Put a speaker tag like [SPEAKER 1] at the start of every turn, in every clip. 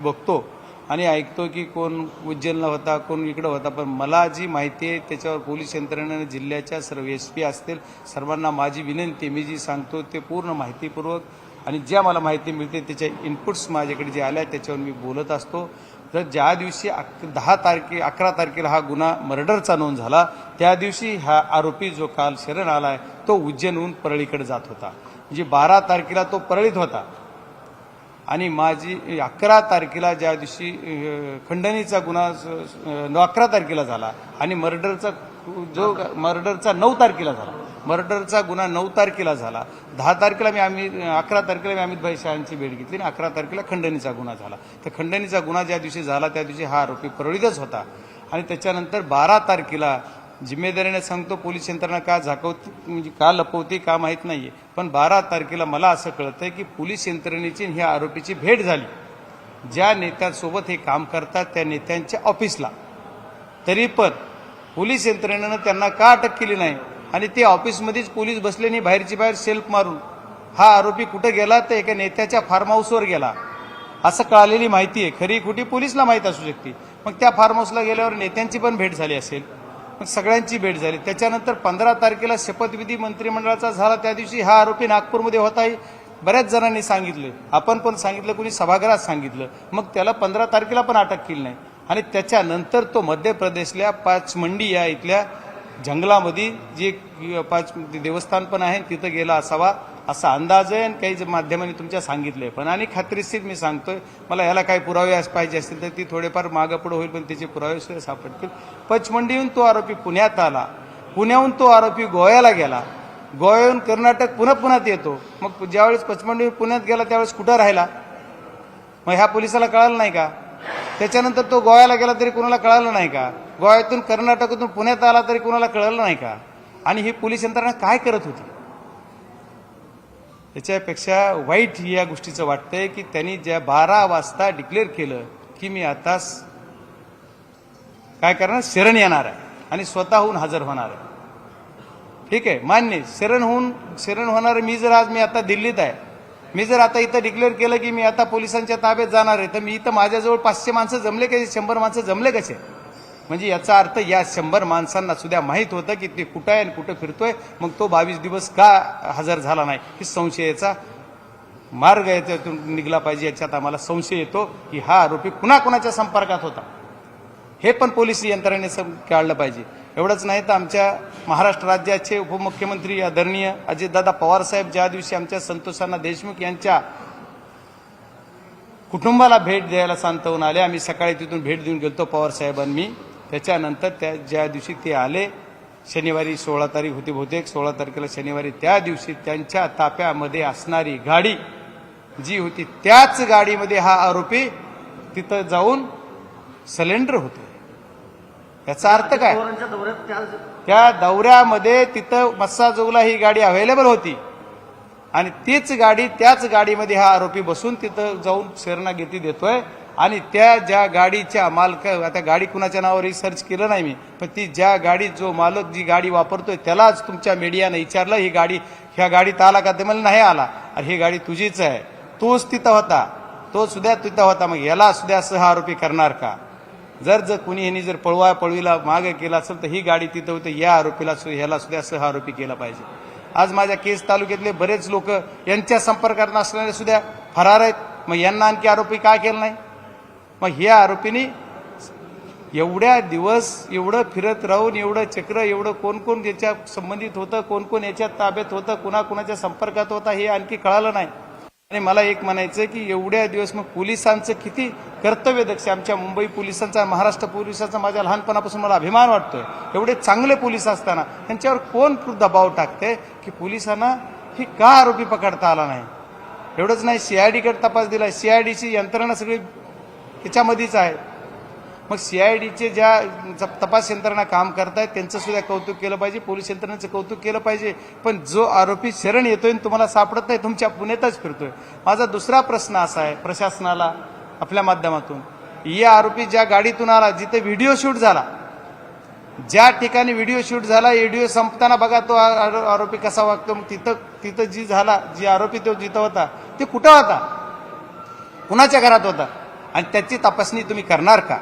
[SPEAKER 1] बघतो आणि ऐकतो की कोण उज्जैनला होता, कोण इकडं होता, पण मला जी माहिती आहे त्याच्यावर पोलीस यंत्रणेने जिल्ह्याच्या सर्व SP असतील सर्वांना माझी विनंती, मी जी सांगतो ते पूर्ण माहितीपूर्वक आणि ज्या मला माहिती मिळते त्याच्या इनपुट्स माझ्याकडे जे आल्या त्याच्यावर मी बोलत असतो. तर ज्या दिवशी 11 तारखेला हा गुन्हा मर्डरचा नोंद झाला त्या दिवशी हा आरोपी जो काल शरण आलाय तो उज्जैनहून परळीकडे जात होता. म्हणजे 12 तारखेला तो परळीत होता आणि माझी 11 तारखेला ज्या दिवशी खंडणीचा गुन्हा 11 तारखेला झाला आणि मर्डरचा 9 तारखेला झाला. मर्डरचा गुन्हा 9 तारखेला झाला. 10 तारखेला 11 तारखेला मी अमित भाई शहांची भेट घेतली आणि 11 तारखेला खंडणीचा गुन्हा झाला. तर खंडणीचा गुन्हा ज्या दिवशी झाला त्या दिवशी हा आरोपी परळीतच होता आणि त्याच्यानंतर 12 तारखेला जिम्मेदारीने सांगतो पोलीस यंत्रणा का झाकवती म्हणजे का लपवती का माहीत नाहीये, पण 12 तारखेला मला असं कळतंय की पोलीस यंत्रणेची ह्या आरोपीची भेट झाली. ज्या नेत्यांसोबत हे काम करतात त्या नेत्यांच्या ऑफिसला, तरी पण पोलीस यंत्रणेनं त्यांना का अटक केली नाही आणि ते ऑफिसमध्येच पोलीस बसले नाही, बाहेरची बाहेर सेल्फ मारून हा आरोपी कुठे गेला तर एका नेत्याच्या फार्म हाऊसवर गेला असं कळालेली माहिती आहे. खरी खोटी पोलीसला माहीत असू शकते. मग त्या फार्म हाऊसला गेल्यावर नेत्यांची पण भेट झाली असेल, मग सगळ्यांची भेट झाली. त्याच्यानंतर 15 तारखेला शपथविधी मंत्रिमंडळाचा झाला त्या दिवशी हा आरोपी नागपूरमध्ये होता हे बऱ्याच जणांनी सांगितले, आपण पण सांगितलं, कोणी सभागृहात सांगितलं. मग त्याला 15 तारखेला पण अटक केली नाही आणि त्याच्यानंतर तो मध्य प्रदेशल्या पाचमंडी या इथल्या जंगलामध्ये जे देवस्थान पण आहे तिथं गेला असावा असा अंदाज आहे आणि काही माध्यमांनी तुमच्या सांगितलंय. पण आणि खात्रीशीर मी सांगतोय, मला याला काही पुरावे पाहिजे असतील तर ती थोडेफार मागं पुढे होईल, पण त्याचे पुरावे सुद्धा सापडतील. पचमंडीहून तो आरोपी पुण्यात आला, पुण्याहून तो आरोपी गोव्याला गेला, गोव्याहून कर्नाटक पुण्यात येतो. मग ज्यावेळेस पचमंडीहून पुण्यात गेला त्यावेळेस कुठं राहिला, मग ह्या पोलिसाला कळालं नाही का? त्याच्यानंतर तो गोव्याला गेला तरी कुणाला कळालं नाही का? गोव्यातून कर्नाटकातून पुण्यात आला तरी कुणाला कळलं नाही का? आणि ही पोलीस यंत्रणा काय करत होती? त्याच्यापेक्षा वाईट या गोष्टीचं वाटतंय की त्यांनी ज्या 12 वाजता डिक्लेअर केलं की मी आता काय करणार, शरण येणार आहे आणि स्वतःहून हजर होणार आहे. ठीक आहे, मान्य, शरण होणार. मी आता दिल्लीत आहे, मी जर आता इथं डिक्लेअर केलं की मी आता पोलिसांच्या ताब्यात जाणार आहे, तर मी इथं माझ्याजवळ 500 माणसं जमले कसे, 100 माणसं जमले कसे? म्हणजे याचा अर्थ या 100 माणसांना सुद्धा माहीत होतं की ते कुठं आहे आणि कुठं फिरतोय. मग तो 22 दिवस का हजर झाला नाही ही संशयाचा मार्ग याच्यातून निघला पाहिजे. याच्यात आम्हाला संशय येतो की हा आरोपी कुणाकुणाच्या संपर्कात होता हे पण पोलीस यंत्रणेने काढलं पाहिजे. एवढंच नाही तर आमच्या महाराष्ट्र राज्याचे उपमुख्यमंत्री आदरणीय अजितदादा पवार साहेब ज्या दिवशी आमच्या संतोषांना देशमुख यांच्या कुटुंबाला भेट द्यायला सांतवून आले, आम्ही सकाळी तिथून भेट देऊन गेलतो पवार साहेबांनी. त्याच्यानंतर ज्या दिवशी ते आले, शनिवारी 16 तारीख होती बहुतेक, 16 तारखेला शनिवारी, त्या दिवशी त्यांच्या ताफ्यामध्ये असणारी गाडी जी होती त्याच गाडीमध्ये हा आरोपी तिथं जाऊन सलेंडर होतो. याचा अर्थ काय? त्या दौऱ्यामध्ये तिथं मस्साजोगला ही गाडी अवेलेबल होती आणि त्याच गाडीमध्ये हा आरोपी बसून तिथं जाऊन शरणागती देतोय. आणि त्या ज्या गाडीच्या मालक, आता गाडी कुणाच्या नावावर रिसर्च केलं नाही मी, पण ती ज्या गाडी जो मालक जी गाडी वापरतोय त्यालाच तुमच्या मीडियाने विचारलं ही गाडी, ह्या गाडीत आला का? ते मला नाही आला. अरे ही गाडी तुझीच आहे, तोच तिथं होता, तो सुद्धा तिथं होता. मग याला सुद्धा सह आरोपी करणार का? जर कुणी ह्यांनी जर पळवीला मागे केला असेल तर ही गाडी तिथं होती, या आरोपीला ह्याला सुद्धा सह आरोपी केला पाहिजे. आज माझ्या केस तालुक्यातले बरेच लोक यांच्या संपर्कात नसणारे सुद्धा फरार आहेत. मग यांना आणखी आरोपी का केलं नाही? मग ह्या आरोपींनी एवढ्या दिवस एवढं फिरत राहून एवढं चक्र, एवढं कोण कोण याच्या संबंधित होतं, कोण कोण याच्या ताब्यात होतं, कुणाकुणाच्या संपर्कात होता हे आणखी कळालं नाही. आणि मला एक म्हणायचं की एवढ्या दिवस मग पोलिसांचं किती कर्तव्य दक्ष, आमच्या मुंबई पोलिसांचा, महाराष्ट्र पोलिसांचा माझ्या लहानपणापासून मला अभिमान वाटतोय. एवढे चांगले पोलीस असताना त्यांच्यावर कोण दबाव टाकते की पोलिसांना ही का आरोपी पकडता आला नाही? एवढंच नाही, CIDकडे तपास दिला, CIDची यंत्रणा सगळी त्याच्यामध्येच आहे. मग CIDचे ज्या तपास यंत्रणा काम करतायत त्यांचं सुद्धा कौतुक केलं पाहिजे, पोलीस यंत्रणेचं कौतुक केलं पाहिजे. पण जो आरोपी शरण येतोय तुम्हाला सापडत नाही, तुमच्या पुण्यातच फिरतोय. माझा दुसरा प्रश्न असा आहे प्रशासनाला आपल्या माध्यमातून, या आरोपी ज्या गाडीतून आला, जिथे व्हिडिओ शूट झाला, ज्या ठिकाणी व्हिडिओ शूट झाला, व्हिडिओ संपताना बघा तो आरोपी कसा वागतो. मग तिथं जी आरोपी तो जिथं होता ते कुठं होता, कुणाच्या घरात होता? आणि त्याची तपासणी तुम्ही करणार का?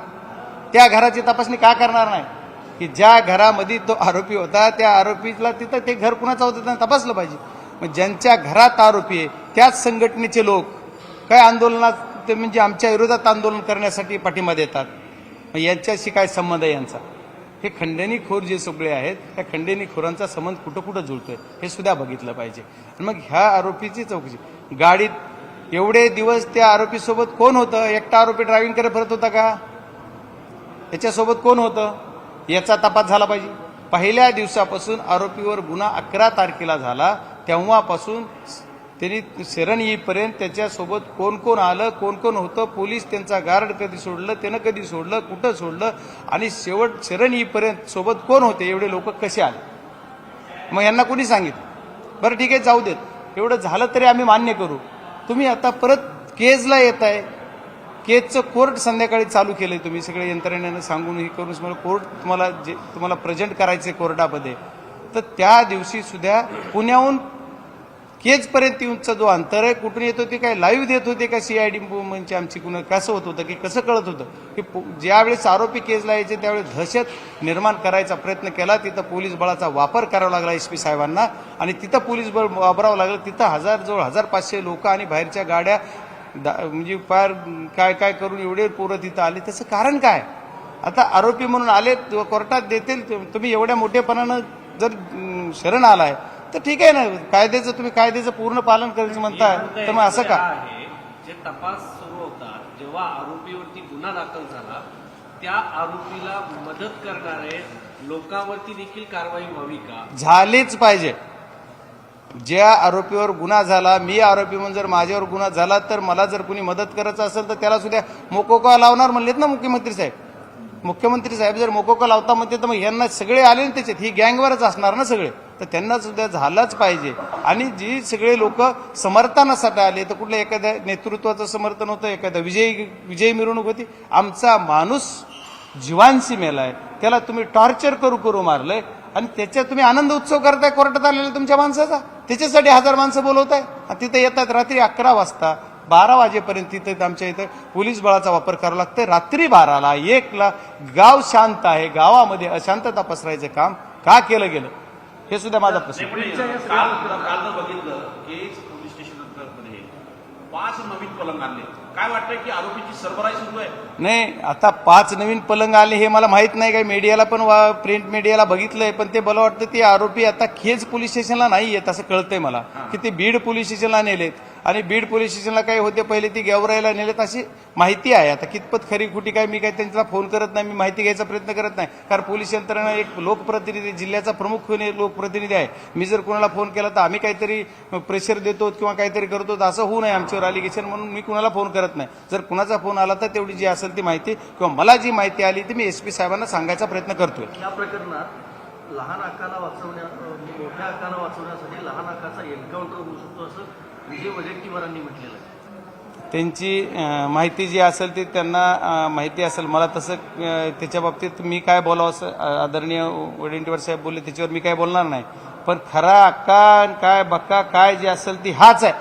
[SPEAKER 1] त्या घराची तपासणी का करणार नाही की ज्या घरामध्ये तो आरोपी होता त्या आरोपीला तिथं ते घर कुणाचं होतं त्यांना तपासलं पाहिजे. मग ज्यांच्या घरात आरोपी आहे त्याच संघटनेचे लोक काय आंदोलनात ते म्हणजे आमच्या विरोधात आंदोलन करण्यासाठी पाठिंबा देतात. मग यांच्याशी काय संबंध आहे यांचा? हे खंडणीखोर जे सगळे आहेत त्या खंडणीखोरांचा संबंध कुठं कुठं जुळतोय हे सुद्धा बघितलं पाहिजे. आणि मग ह्या आरोपीची चौकशी, गाडीत एवढे दिवस त्या आरोपीसोबत कोण होतं? एकटा आरोपी ड्रायव्हिंग करत फिरत होता का? याच्यासोबत कोण होतं याचा तपास झाला पाहिजे. पहिल्या दिवसापासून आरोपीवर गुन्हा 11 तारखेला झाला तेव्हापासून त्यांनी शरण येईपर्यंत त्याच्यासोबत कोण कोण आलं, कोण कोण होतं, पोलीस त्यांचा गार्ड कधी सोडलं, त्यानं कधी सोडलं, कुठं सोडलं, आणि शेवट शरण येईपर्यंत सोबत कोण होते, एवढे लोक कसे आले, मग यांना कोणी सांगितलं? बरं ठीक आहे, जाऊ देत, एवढं झालं तरी आम्ही मान्य करू. तुम्ही आता परत केजला येत आहे. केजचं कोर्ट संध्याकाळी चालू केलंय तुम्ही सगळे यंत्रणेनं सांगून हे करून मला कोर्ट तुम्हाला प्रेझेंट करायचे कोर्टामध्ये. तर त्या दिवशी सुद्धा पुण्याहून केजपर्यंत येऊनचा जो अंतर आहे, कुठून येत होते, काय लाईव्ह देत होते का सीआयडी म्हणजे आमची कुणा कसं होत होतं की कसं कळत होतं की ज्यावेळेस आरोपी केजला यायचे त्यावेळेस दहशत निर्माण करायचा प्रयत्न केला. तिथं पोलीस बळाचा वापर करावा लागला एसपी साहेबांना, आणि तिथं पोलीस बळ वापरावं लागलं. तिथं जवळ 1500 लोक आणि बाहेरच्या गाड्या म्हणजे फार काय काय करून एवढे पोरं तिथं आले. त्याचं कारण काय? आता आरोपी म्हणून आले, कोर्टात देतील. तुम्ही एवढ्या मोठेपणानं जर शरण आलाय तर ठीक आहे ना, कायद्याचं तुम्ही कायद्याचं पूर्ण पालन करायचं म्हणताय, तर मग असं का?
[SPEAKER 2] जे तपास सुरू होता, जेव्हा आरोपीवरती गुन्हा दाखल झाला, त्या आरोपीला मदत करणारे लोकांवरती देखील कारवाई व्हावी का?
[SPEAKER 1] झालीच पाहिजे. ज्या आरोपीवर गुन्हा झाला, मी आरोपी म्हणून जर माझ्यावर गुन्हा झाला तर मला जर कुणी मदत करायचं असेल तर त्याला सुद्धा मोकोका लावणार म्हणलेत ना मुख्यमंत्री साहेब. मुख्यमंत्री साहेब जर मोकोका लावता म्हणते तर मग यांना सगळे आले ना त्याच्यात, ही गँगवरच असणार ना सगळे, तर त्यांना सुद्धा झालंच पाहिजे. आणि जी सगळे लोक समर्थनासाठी आले, तर कुठल्या एखाद्या नेतृत्वाचं समर्थन होतं, एखाद्या विजयी मिरवणूक होती. आमचा माणूस जीवांशी मेलाय, त्याला तुम्ही टॉर्चर करू मारलंय, आणि त्याच्यात तुम्ही आनंद उत्सव करताय कोर्टात आलेल्या तुमच्या माणसाचा. त्याच्यासाठी 1000 माणसं बोलवताय, आणि तिथं येतात रात्री 11 वाजता 12 वाजेपर्यंत. तिथं आमच्या इथं पोलीस बळाचा वापर करावा लागतोय. रात्री 12ला 1ला गाव शांत आहे, गावामध्ये अशांतता पसरायचं काम का केलं गेलं, हे सुद्धा माझा प्रश्न.
[SPEAKER 3] काल बघितलं की पोलीस स्टेशनमध्ये 5 नवीन पलंग आणले. काय वाटतंय की आरोपीची सरबराई सुरू आहे?
[SPEAKER 1] नाही, आता 5 नवीन पलंग आले हे मला माहित नाही. काय मीडियाला पण प्रिंट मीडियाला बघितलंय, पण ते मला वाटतं ते आरोपी आता खेज पोलीस स्टेशनला नाही येत असं कळतंय मला, की ते बीड पोलीस स्टेशनला नेलेत. आणि बीड पोलीस स्टेशनला काय होते, पहिले ती गेवराईला नेलेत अशी माहिती आहे. आता कितपत खरी खोटी काय मी काय त्यांना फोन करत नाही, मी माहिती घ्यायचा प्रयत्न करत नाही, कारण पोलीस यंत्रणा एक लोकप्रतिनिधी, जिल्ह्याचा प्रमुख लोकप्रतिनिधी आहे. मी जर कोणाला फोन केला तर आम्ही काहीतरी प्रेशर देतो किंवा काहीतरी करतो, असं होऊ नये आमच्यावर अलिगेशन, म्हणून मी कुणाला फोन करत नाही. जर कुणाचा फोन आला तर तेवढी जी असेल ती माहिती किंवा मला जी माहिती आली ती मी एसपी साहेबांना सांगायचा प्रयत्न करतोय.
[SPEAKER 4] या प्रकरणात लहान आकाला मोठ्या आकाला वाचवण्यासाठी लहान आकाचा एन्काउंटर होऊ शकतो असं विजय वडेट्टीवारांनी म्हटलेलं आहे.
[SPEAKER 1] त्यांची माहिती जी असेल ती त्यांना माहिती असेल. मला तसं त्याच्या बाबतीत मी काय बोलावं असं आदरणीय वडेट्टीवार साहेब बोलले त्याच्यावर मी काय बोलणार नाही. पण खरा अक्का काय बक्का काय जे असेल ती हाच आहे.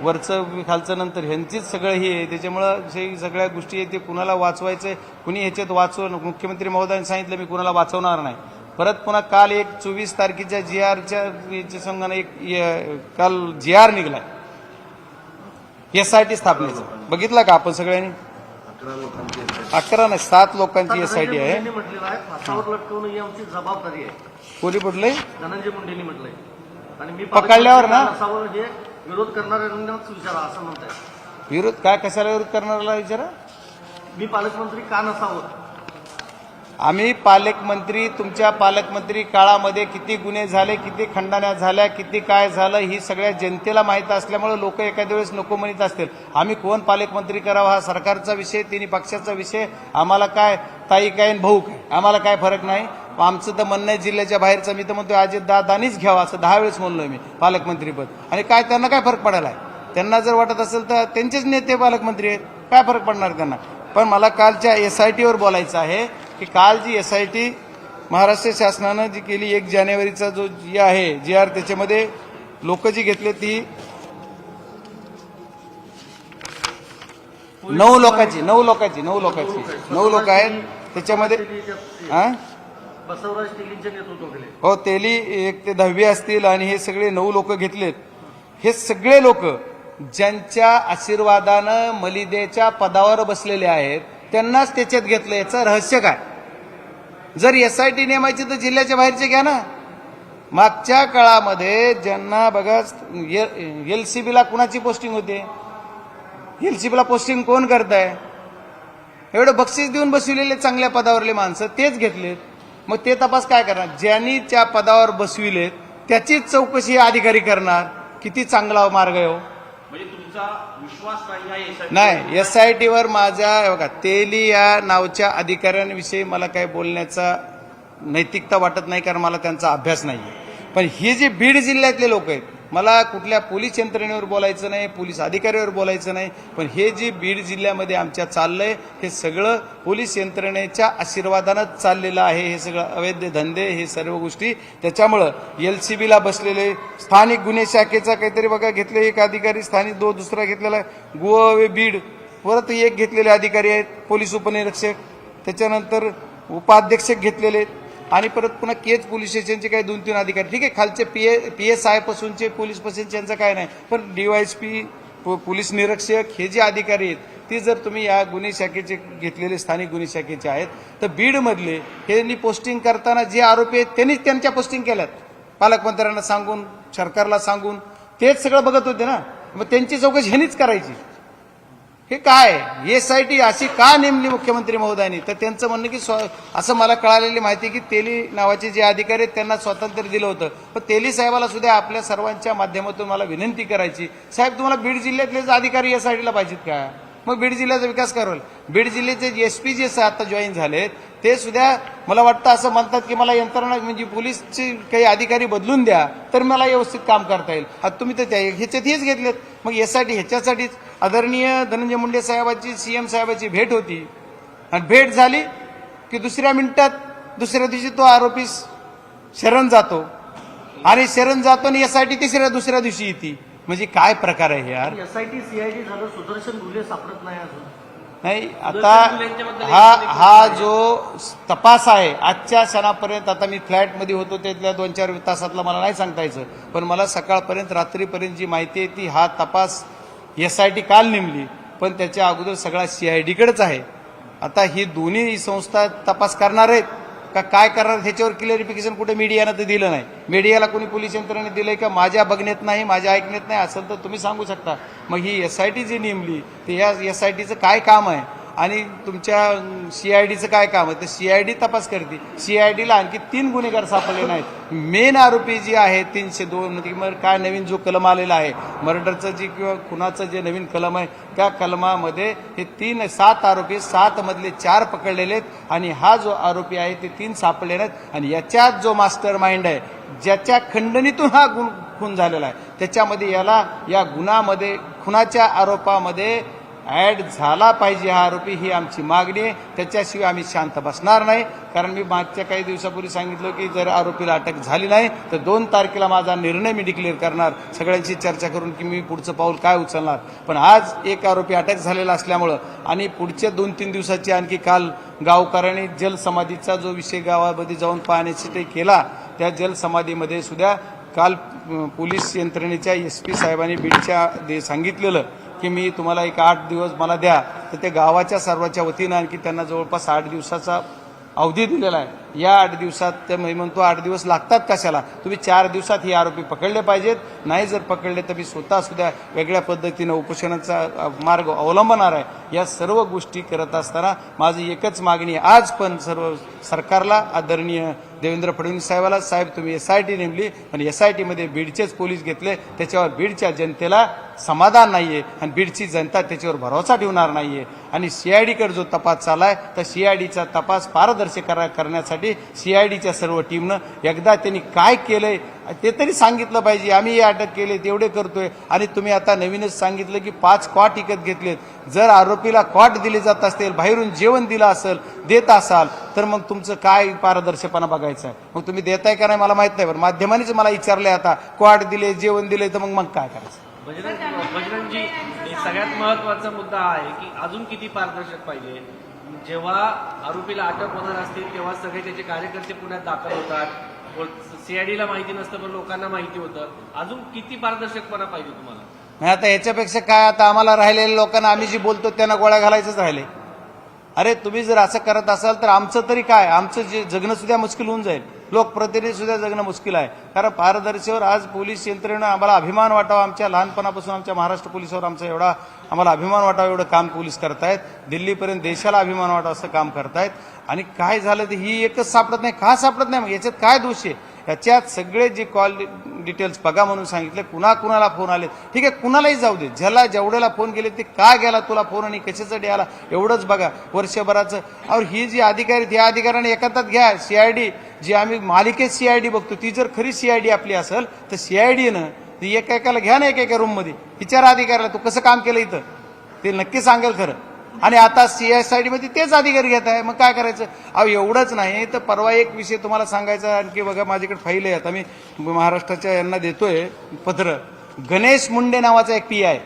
[SPEAKER 1] वरचं खालचं नंतर ह्यांचीच सगळं हे आहे. त्याच्यामुळं जे सगळ्या गोष्टी आहेत ते कुणाला वाचवायचं, कुणी ह्याच्यात मुख्यमंत्री महोदयांनी सांगितलं मी कुणाला वाचवणार नाही. परत पुन्हा काल 24 तारखेच्या GRच्या संघाने काल GR निघलाय SIT स्थापनेचं. बघितलं का आपण सगळ्यांनी? 11 नाही 7 लोकांची SIT आहे.
[SPEAKER 4] म्हटलेलं आहे फासावर लटकवणं ही आमची जबाबदारी आहे.
[SPEAKER 1] कोणी म्हटलंय?
[SPEAKER 4] धनंजय मुंडेंनी म्हटलंय. आणि मी
[SPEAKER 1] पकडल्यावर ना
[SPEAKER 4] हे विरोध करणाऱ्यांनाच विचारा असं म्हणताय.
[SPEAKER 1] विरोध काय कशाला विरोध करणाऱ्याला विचारा?
[SPEAKER 4] मी पालकमंत्री का नसावं?
[SPEAKER 1] आम्ही पालकमंत्री, तुमच्या पालकमंत्री काळामध्ये किती गुन्हे झाले, किती खंडण्या झाल्या, किती काय झालं ही सगळ्या जनतेला माहीत असल्यामुळे लोक एखाद्या वेळेस नको म्हणत असतील. आम्ही कोण पालकमंत्री करावा हा सरकारचा विषय, तिन्ही पक्षाचा विषय. आम्हाला काय ताई काय भाऊ काय आम्हाला काय फरक नाही. आमचं तर म्हणणं आहे जिल्ह्याच्या बाहेरचं, मी तर म्हणतो अजितदादांनीच घ्यावा असं 10 वेळेस म्हणलोय मी पालकमंत्रीपद. आणि काय त्यांना काय फरक पडायला आहे? त्यांना जर वाटत असेल तर त्यांचेच नेते पालकमंत्री आहेत, काय फरक पडणार त्यांना? पण मला कालच्या SITवर बोलायचं आहे की काल जी SIT महाराष्ट्र शासनानं जी केली 1 जानेवारीचा जो आहे GR, त्याच्यामध्ये लोक जी घेतले ती 9 लोक आहेत त्याच्यामध्ये. हा?
[SPEAKER 4] बसवराज तेलींच्या नेतृत्वाखाली.
[SPEAKER 1] हो, तेली 1 ते 10वी असतील आणि हे सगळे 9 लोक घेतलेत. हे सगळे लोक ज्यांच्या आशीर्वादानं मलिदेच्या पदावर बसलेले आहेत त्यांनाच त्याच्यात घेतलं. याचं रहस्य काय? जर एसआयटी नेमायची तर जिल्ह्याच्या बाहेरचे घ्या ना. मागच्या काळामध्ये ज्यांना बघा एलसीबीला कुणाची पोस्टिंग होते? एलसीबीला पोस्टिंग कोण करताय? एवढं बक्षीस देऊन बसविलेले चांगल्या पदावरले माणसं तेच घेतलेत. मग ते तपास काय करणार? ज्यांनी त्या पदावर बसविलेत त्याचीच चौकशी अधिकारी करणार. किती चांगला मार्ग आहे हो.
[SPEAKER 3] म्हणजे तुमचा विश्वास नाही आहे SIT
[SPEAKER 1] नाही, एसआयटीवर माझ्या बघा तेली या नावच्या अधिकाऱ्यांविषयी मला काही बोलण्याचा नैतिकता वाटत नाही, कारण मला त्यांचा अभ्यास नाही. पण हे जे बीड जिल्ह्यातले लोक आहेत, मला कुठल्या पोलीस यंत्रणेवर बोलायचं नाही, पोलीस अधिकाऱ्यावर बोलायचं नाही, पण हे जे बीड जिल्ह्यामध्ये आमच्या चाललंय हे सगळं पोलीस यंत्रणेच्या आशीर्वादानंच चाललेलं आहे. हे सगळं अवैध धंदे, हे सर्व गोष्टी. त्याच्यामुळं एलसीबीला बसलेले स्थानिक गुन्हे शाखेचा काहीतरी बघा घेतले एक अधिकारी, स्थानिक दुसरा घेतलेला गोवा बीड, परत एक घेतलेले अधिकारी आहेत पोलीस उपनिरीक्षक, त्याच्यानंतर उपाध्यक्षक घेतलेले आहेत आणि परत पुन्हा केज पोलीस स्टेशनचे काही 2-3 अधिकारी. ठीक आहे, खालचे PSI पासूनचे पोलीस पासूनचे यांचं काय नाही, पण DYSP पोलीस निरीक्षक हे जे अधिकारी आहेत ते जर तुम्ही या गुन्हे शाखेचे घेतलेले स्थानिक गुन्हे शाखेचे आहेत तर बीडमधले हे पोस्टिंग करताना जे आरोपी आहेत त्यांनीच त्यांच्या पोस्टिंग केल्यात. पालकमंत्र्यांना सांगून, सरकारला सांगून तेच सगळं बघत होते ना. मग त्यांची चौकशी ह्यांनीच करायची. हे काय SIT अशी का नेमली मुख्यमंत्री महोदयांनी? तर त्यांचं म्हणणं की असं मला कळालेली माहिती की तेली नावाचे जे अधिकारी आहेत त्यांना स्वातंत्र्य दिलं होतं. पण तेली साहेबाला सुद्धा आपल्या सर्वांच्या माध्यमातून मला विनंती करायची, साहेब तुम्हाला बीड जिल्ह्यातलेच अधिकारी SITला पाहिजेत का? मग बीड जिल्ह्याचा विकास कराल. बीड जिल्ह्याचे SP जे आता जॉईन झालेत ते सुद्धा मला वाटतं असं म्हणतात की मला यंत्रणा म्हणजे पोलीसचे काही अधिकारी बदलून द्या तर मला व्यवस्थित काम करता येईल. आता तुम्ही तर ह्याच्यात हेच घेतलेत. मग SIT ह्याच्यासाठीच आदरणीय धनंजय मुंडे साहेबांची CM साहेबांची भेट होती आणि भेट झाली की दुसऱ्या मिनिटात दुसऱ्या दिवशी तो आरोपी शरण जातो आणि SIT दुसऱ्या दिवशी येते. म्हणजे काय प्रकार आहे यार?
[SPEAKER 4] SIT CID झालं, सुदर्शन गुन्हे सापडत नाही अजून.
[SPEAKER 1] नाही, आता हा जो तपास आहे आजच्या क्षणापर्यंत, आता मी फ्लॅटमध्ये होतो त्यातल्या 2-4 तासातला मला नाही सांगता यायचं, पण मला सकाळपर्यंत रात्रीपर्यंत जी माहिती आहे ती हा तपास SIT काल नेमली, पण त्याच्या अगोदर सगळा CIDकडेच आहे. आता ही दोन्ही संस्था तपास करणार आहेत का काय करणार ह्याच्यावर क्लिअरिफिकेशन कुठे मीडियानं तर दिलं नाही. मीडियाला कोणी पोलीस यंत्रणेने दिलंय का? माझ्या बघण्यात नाही, माझ्या ऐकण्यात नाही असेल तर तुम्ही सांगू शकता. मग ही SIT जी नेमली ते या SITचं काय काम आहे आणि तुमच्या CIDचं काय काम आहे? तर CID तपास करते. CIDला आणखी 3 गुन्हेगार सापडले नाहीत. मेन आरोपी जी आहे 302 किंवा काय नवीन जो कलम आलेला आहे मर्डरचं जी किंवा खुनाचं जे नवीन कलम आहे त्या कलमामध्ये हे 7 आरोपी, 7 मधले 4 पकडलेले आहेत आणि हा जो आरोपी आहे ते 3 सापडले नाहीत. आणि याच्यात जो मास्टर माइंड आहे ज्याच्या खंडणीतून हा खून झालेला आहे त्याच्यामध्ये याला या गुन्ह्यामध्ये खुनाच्या आरोपामध्ये ऍड झाला पाहिजे हा आरोपी, ही आमची मागणी आहे. त्याच्याशिवाय आम्ही शांत बसणार नाही. कारण मी मागच्या काही दिवसापूर्वी सांगितलं की जर आरोपीला अटक झाली नाही तर 2 तारखेला माझा निर्णय मी डिक्लेअर करणार, सगळ्यांशी चर्चा करून की मी पुढचं पाऊल काय उचलणार. पण आज एक आरोपी अटक झालेला असल्यामुळं आणि पुढच्या 2-3 दिवसाची आणखी काल गावकऱ्यांनी जलसमाधीचा जो विषय गावामध्ये जाऊन पाहण्यासाठी केला, त्या जलसमाधीमध्ये सुद्धा काल पोलीस यंत्रणेच्या SP साहेबांनी बीडच्या सांगितलेलं की मी तुम्हाला एक 8 दिवस मला द्या, तर ते गावाच्या सर्वांच्या वतीनं आणखी त्यांना जवळपास 8 दिवसाचा अवधी दिलेला आहे. या 8 दिवसात ते मी म्हणतो 8 दिवस लागतात कशाला? तुम्ही 4 दिवसात हे आरोपी पकडले पाहिजेत. नाही जर पकडले तर मी स्वतः सुद्धा वेगळ्या पद्धतीनं उपोषणाचा मार्ग अवलंबणार आहे. या सर्व गोष्टी करत असताना माझी एकच मागणी आहे आज पण सर्व सरकारला, आदरणीय देवेंद्र फडणवीस साहेबाला, साहेब तुम्ही SIT नेमली पण SITमध्ये बीडचेच पोलीस घेतले, त्याच्यावर बीडच्या जनतेला समाधान नाहीये आणि बीडची जनता त्याच्यावर भरोसा ठेवणार नाहीये. आणि CIDकडे जो तपास चाललाय तर CIDचा तपास पारदर्शक करण्यासाठी CIDच्या सर्व टीमनं एकदा त्यांनी काय केलंय ते तरी सांगितलं पाहिजे. आम्ही हे अटक केले तेवढे करतोय आणि तुम्ही आता नवीनच सांगितलं की 5 कॉट विकत घेतलेत. जर आरोपीला कॉट दिले जात असतील, बाहेरून जेवण दिलं असेल, देत असाल तर मग तुमचं काय पारदर्शकपणा बघायचं आहे? मग तुम्ही देताय का नाही मला माहित नाही, पण माध्यमांनीच मला विचारलंय आता कॉट दिले, जेवण दिले तर मग काय करायचं?
[SPEAKER 2] बजरंगजी, एक सगळ्यात महत्वाचा मुद्दा हा आहे की अजून किती पारदर्शक पाहिजे. जेव्हा आरोपीला अटक होणार असते तेव्हा सगळे त्याचे कार्यकर्ते पुण्यात दाखल होतात. सीआयडीला माहिती नसतं पण लोकांना माहिती होतं. अजून किती पारदर्शकपणा पाहिजे तुम्हाला?
[SPEAKER 1] नाही आता याच्यापेक्षा काय, आता आम्हाला राहिलेल्या लोकांना आम्ही जे बोलतो त्यांना गोळ्या घालायचंच राहिले. अरे तुम्ही जर असं करत असाल तर आमचं तरी काय, आमचं जे जगणं सुद्धा मुश्किल होऊन जाईल. लोकप्रतिनिधी सुद्धा जगणं मुश्किल आहे. कारण पारदर्शकवर आज पोलीस यंत्रणेनं आम्हाला अभिमान वाटावा. आमच्या लहानपणापासून आमच्या महाराष्ट्र पोलिसावर आमचा एवढा आम्हाला अभिमान वाटावा एवढं काम पोलीस करतायत. दिल्लीपर्यंत देशाला अभिमान वाटावा असं काम करतायत. आणि काय झालं तर ही एकच सापडत नाही. का सापडत नाही? मग याच्यात काय दोष आहे? याच्यात सगळे जे कॉल डिटेल्स बघा म्हणून सांगितले, कुणाला फोन आले, ठीक आहे कुणालाही जाऊ दे, ज्याला जेवढ्याला फोन गेले ते का गेला तुला फोन आणि कशासाठी आला एवढंच बघा वर्षभराचं. और ही जी अधिकारी त्या अधिकाऱ्याने एकातात घ्या. सीआयडी जी आम्ही मालिकेत सीआयडी बघतो ती जर खरी सीआयडी आपली असेल तर सीआयडीनं ती एकेकाला घ्या ना एकेका रूममध्ये, विचारा अधिकाऱ्याला तू कसं काम केलं इथं, ते नक्की सांगेल खरं. आणि आता सीएसआयडी मध्ये तेच अधिकारी घेत आहे. मग काय करायचं? अहो एवढंच नाही तर परवा एक विषय तुम्हाला सांगायचा आणखी बघा, माझ्याकडे फाईल आहे, आता मी महाराष्ट्राच्या यांना देतोय पत्र. गणेश मुंडे नावाचा एक पी आहे,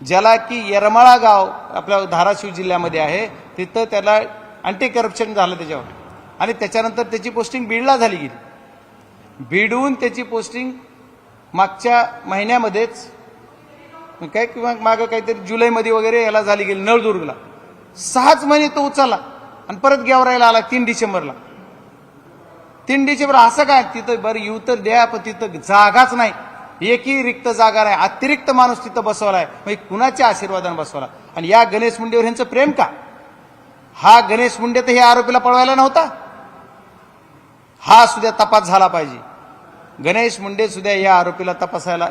[SPEAKER 1] ज्याला की येरमाळा गाव आपल्या धाराशिव जिल्ह्यामध्ये आहे, तिथं त्याला अँटी करप्शन झालं त्याच्यावर. आणि त्याच्यानंतर त्याची पोस्टिंग बीडला झाली गेली. बीडहून त्याची पोस्टिंग मागच्या महिन्यामध्येच काय किंवा मागं काहीतरी जुलैमध्ये वगैरे याला झाली गेली नळदुर्गला. 6च महिने तो उचलला आणि परत गेवरायला आला 3 डिसेंबरला. 3 डिसेंबर असं काय? तिथं बरं येऊ तर द्या, पण तिथं जागाच नाही, एकही रिक्त जागा नाही. अतिरिक्त माणूस तिथं बसवलाय. मग कुणाच्या आशीर्वादाने बसवला? आणि या गणेश मुंडेवर यांचं प्रेम का? हा गणेश मुंडे तर हे आरोपीला पळवायला नव्हता. हा सुद्धा तपास झाला पाहिजे. गणेश मुंडे सुद्धा या आरोपीला तपासायला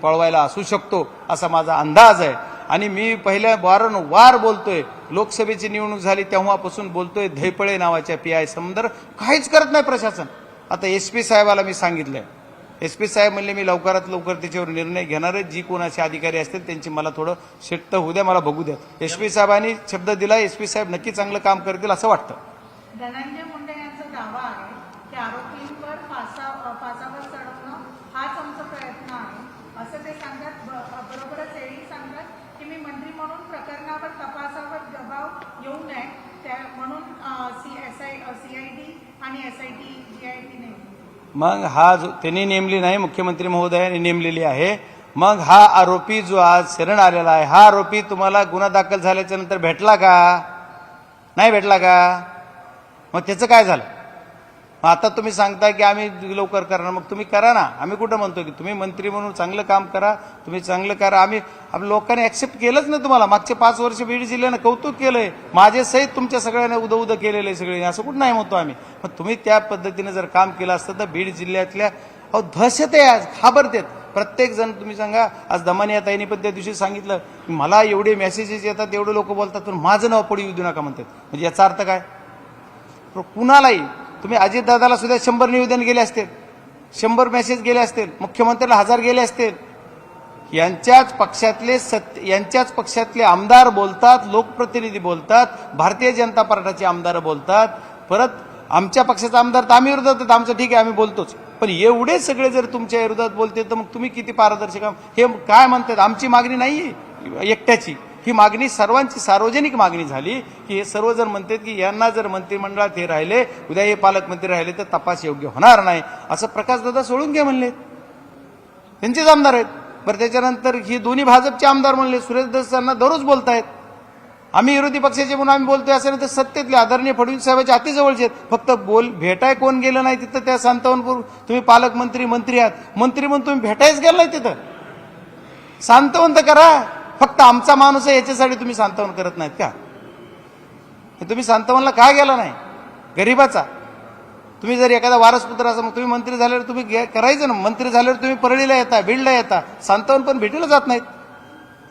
[SPEAKER 1] पळवायला असू शकतो असा माझा अंदाज आहे. आणि मी पहिल्या वारंवार बोलतोय, लोकसभेची निवडणूक झाली तेव्हापासून बोलतोय, धैपळे नावाच्या पीआय संदर काहीच करत नाही प्रशासन. आता एसपी साहेबाला मी सांगितलंय, एसपी साहेब म्हणले मी लवकरात लवकर त्याच्यावर निर्णय घेणार आहे. जी कोणाचे अधिकारी असतील त्यांची मला थोडं शिट्ट होऊ द्या, मला बघू द्या. एसपी साहेबांनी शब्द दिला, एसपी साहेब नक्की चांगलं काम करतील असं वाटतं.
[SPEAKER 5] धनंजय मुंडे यांचा दावा आहे की आरोपींवर फासावर चढवणं हाच आमचा प्रयत्न आहे असं ते सांगतात. बरोबरच हेही सांगतात की मी मंत्री म्हणून प्रकरणावर तपासावर दबाव येऊ नये म्हणून सीआयडी आणि एसआयटी जीआयटी नाही.
[SPEAKER 1] मग हा जो त्यांनी नेमली नाही, मुख्यमंत्री महोदयांनी नेमलेली आहे. मग हा आरोपी जो आज शरण आलेला आहे, हा आरोपी तुम्हाला गुन्हा दाखल झाल्याच्या नंतर भेटला का? नाही भेटला का? मग त्याचं काय झालं? आता तुम्ही सांगता की आम्ही लवकर करणार, मग तुम्ही करा ना. आम्ही कुठं म्हणतो की तुम्ही मंत्री म्हणून चांगलं काम करा, तुम्ही चांगलं करा. आम्ही आपल्या लोकांनी ऍक्सेप्ट केलंच नाही तुम्हाला. मागचे 5 वर्ष बीड जिल्ह्यानं कौतुक केलंय, माझे सहित तुमच्या सगळ्यांना उदं केलेलं आहे सगळे, असं कुठं नाही म्हणतो आम्ही. पण तुम्ही त्या पद्धतीने जर काम केलं असतं तर बीड जिल्ह्यातल्या दहशत आहे, आज घाबरतेत प्रत्येक जण. तुम्ही सांगा, आज दमानिया ताईंनी पण त्या दिवशी सांगितलं मला एवढे मेसेजेस येतात, एवढे लोक बोलतात, पण माझं नाव पडू देऊ नका म्हणतात. म्हणजे याचा अर्थ काय? कुणालाही तुम्ही अजितदादाला सुद्धा 100 निवेदन गेले असतील, 100 मेसेज गेले असतील, मुख्यमंत्र्याला 1000 गेले असतील. यांच्याच पक्षातले आमदार बोलतात, लोकप्रतिनिधी बोलतात, भारतीय जनता पार्टीचे आमदार बोलतात. परत आमच्या पक्षाचा आमदार तर आम्ही विरोधात आहेत, आमचं ठीक आहे आम्ही बोलतोच, पण एवढे सगळे जर तुमच्या विरोधात बोलते तर मग तुम्ही किती पारदर्शक? हे काय म्हणतात? आमची मागणी नाही एकट्याची, ही मागणी सर्वांची सार्वजनिक मागणी झाली की हे सर्वजण म्हणतात की यांना जर मंत्रिमंडळात हे राहिले, उद्या हे पालकमंत्री राहिले तर तपास योग्य होणार नाही, असं प्रकाशदादा सोळुंखे म्हणले, त्यांचेच आमदार आहेत. बरं त्याच्यानंतर ही दोन्ही भाजपचे आमदार म्हणले, सुरेश दसांना दररोज बोलतायत. आम्ही विरोधी पक्षाचे म्हणून आम्ही बोलतोय, असं नाही तर सत्तेतले आदरणीय फडणवीस साहेबांच्या अतिजवळचे आहेत. फक्त भेटाय कोण गेलं नाही तिथं त्या सांत्वनपूर, तुम्ही पालकमंत्री मंत्री आहात, मंत्री म्हणून तुम्ही भेटायच गेलं नाही तिथं. सांत्वन तर करा, फक्त आमचा माणूस आहे याच्यासाठी तुम्ही सांत्वन करत नाहीत का? तुम्ही सांत्वनला का गेला नाही? गरीबाचा तुम्ही जर एखादा वारसपुत्र असा, मग तुम्ही मंत्री झाल्यावर तुम्ही करायचं ना. मंत्री झाल्यावर तुम्ही परळीला येता, बीडला येता, सांत्वन पण भेटीला जात नाहीत.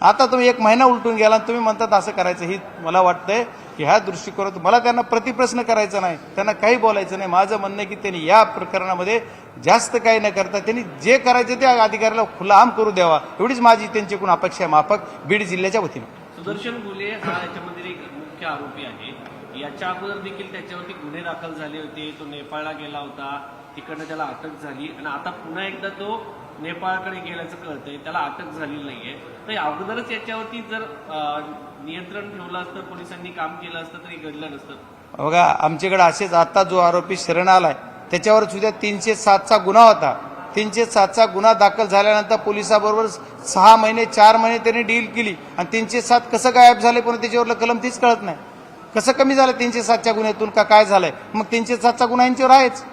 [SPEAKER 1] आता तुम्ही 1 महिना उलटून गेला आणि तुम्ही म्हणतात असं करायचं. ही मला वाटतंय की ह्या दृष्टिकोनात मला त्यांना प्रतिप्रश्न करायचा नाही, त्यांना काही बोलायचं नाही. माझं म्हणणं आहे की त्यांनी या प्रकरणामध्ये जास्त काही न करता त्यांनी जे करायचं ते अधिकाऱ्याला खुलाम करू द्यावा, एवढीच माझी त्यांच्याकडून अपेक्षा आहे माफक बीड जिल्ह्याच्या वतीनं.
[SPEAKER 2] सुदर्शन गुले हा याच्यामध्ये एक मुख्य आरोपी आहे. याच्या अगोदर देखील त्याच्यावरती गुन्हे दाखल झाले होते. तो नेपाळला गेला होता, तिकडनं त्याला अटक झाली आणि आता पुन्हा एकदा तो नेपाळकडे गेल्याचं कळतंय, त्याला अटक झालेली नाहीये. तर अगोदरच याच्यावरती जर नियंत्रण ठेवलं असतं, पोलिसांनी काम केलं असतं तरी घडलं नसतं.
[SPEAKER 1] बघा आमच्याकडे असेच आता जो आरोपी शरण आलाय त्याच्यावर सुद्धा 307चा गुन्हा होता. 307चा गुन्हा दाखल झाल्यानंतर पोलिसाबरोबर 6 महिने 4 महिने त्यांनी डील केली आणि 307 कसं गायब झाले पण त्याच्यावरलं कलम तीच कळत नाही. कसं कमी झालं 307च्या गुन्ह्यातून का काय झालंय? मग 307चा गुन्हा यांच्यावर आहेच.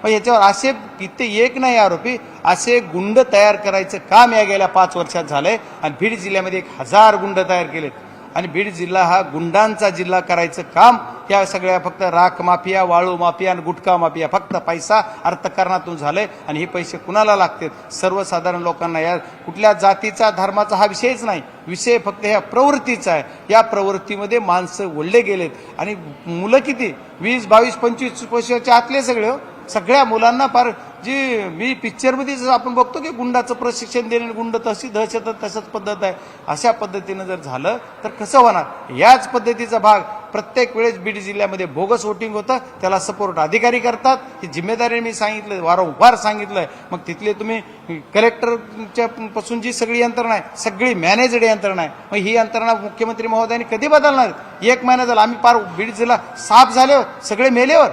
[SPEAKER 1] मग याच्यावर असे किती एक नाही आरोपी, असे गुंड तयार करायचं काम या गेल्या 5 वर्षात झालंय आणि बीड जिल्ह्यामध्ये 1000 गुंड तयार केलेत आणि बीड जिल्हा हा गुंडांचा जिल्हा करायचं काम या सगळ्या फक्त राख माफिया, वाळू माफिया आणि गुटखा माफिया फक्त पैसा अर्थकारणातून झालंय आणि हे पैसे कुणाला लागतात? सर्वसाधारण लोकांना. या कुठल्या जातीचा धर्माचा हा विषयच नाही, विषय फक्त ह्या प्रवृत्तीचा आहे. या प्रवृत्तीमध्ये माणसं ओढले गेलेत आणि मुलं किती 20, 22, 25 वर्षाच्या आतले सगळे हो. सगळ्या मुलांना फार जी मी पिक्चरमध्ये जसं आपण बघतो की गुंडाचं प्रशिक्षण देणे, गुंड तशी दहशत तसंच पद्धत आहे. अशा पद्धतीनं जर झालं तर कसं होणार? याच पद्धतीचा भाग प्रत्येक वेळेस बीड जिल्ह्यामध्ये बोगस वोटिंग होतं, त्याला सपोर्ट अधिकारी करतात. ही जिम्मेदारी मी सांगितलं, वारंवार सांगितलंय. मग तिथले तुम्ही कलेक्टरच्या पासून जी सगळी यंत्रणा आहे सगळी मॅनेजड यंत्रणा आहे. मग ही यंत्रणा मुख्यमंत्री महोदयांनी कधी बदलणार? 1 महिना झाला आम्ही पार बीड जिल्हा साफ झाल्यावर सगळे मेलेवर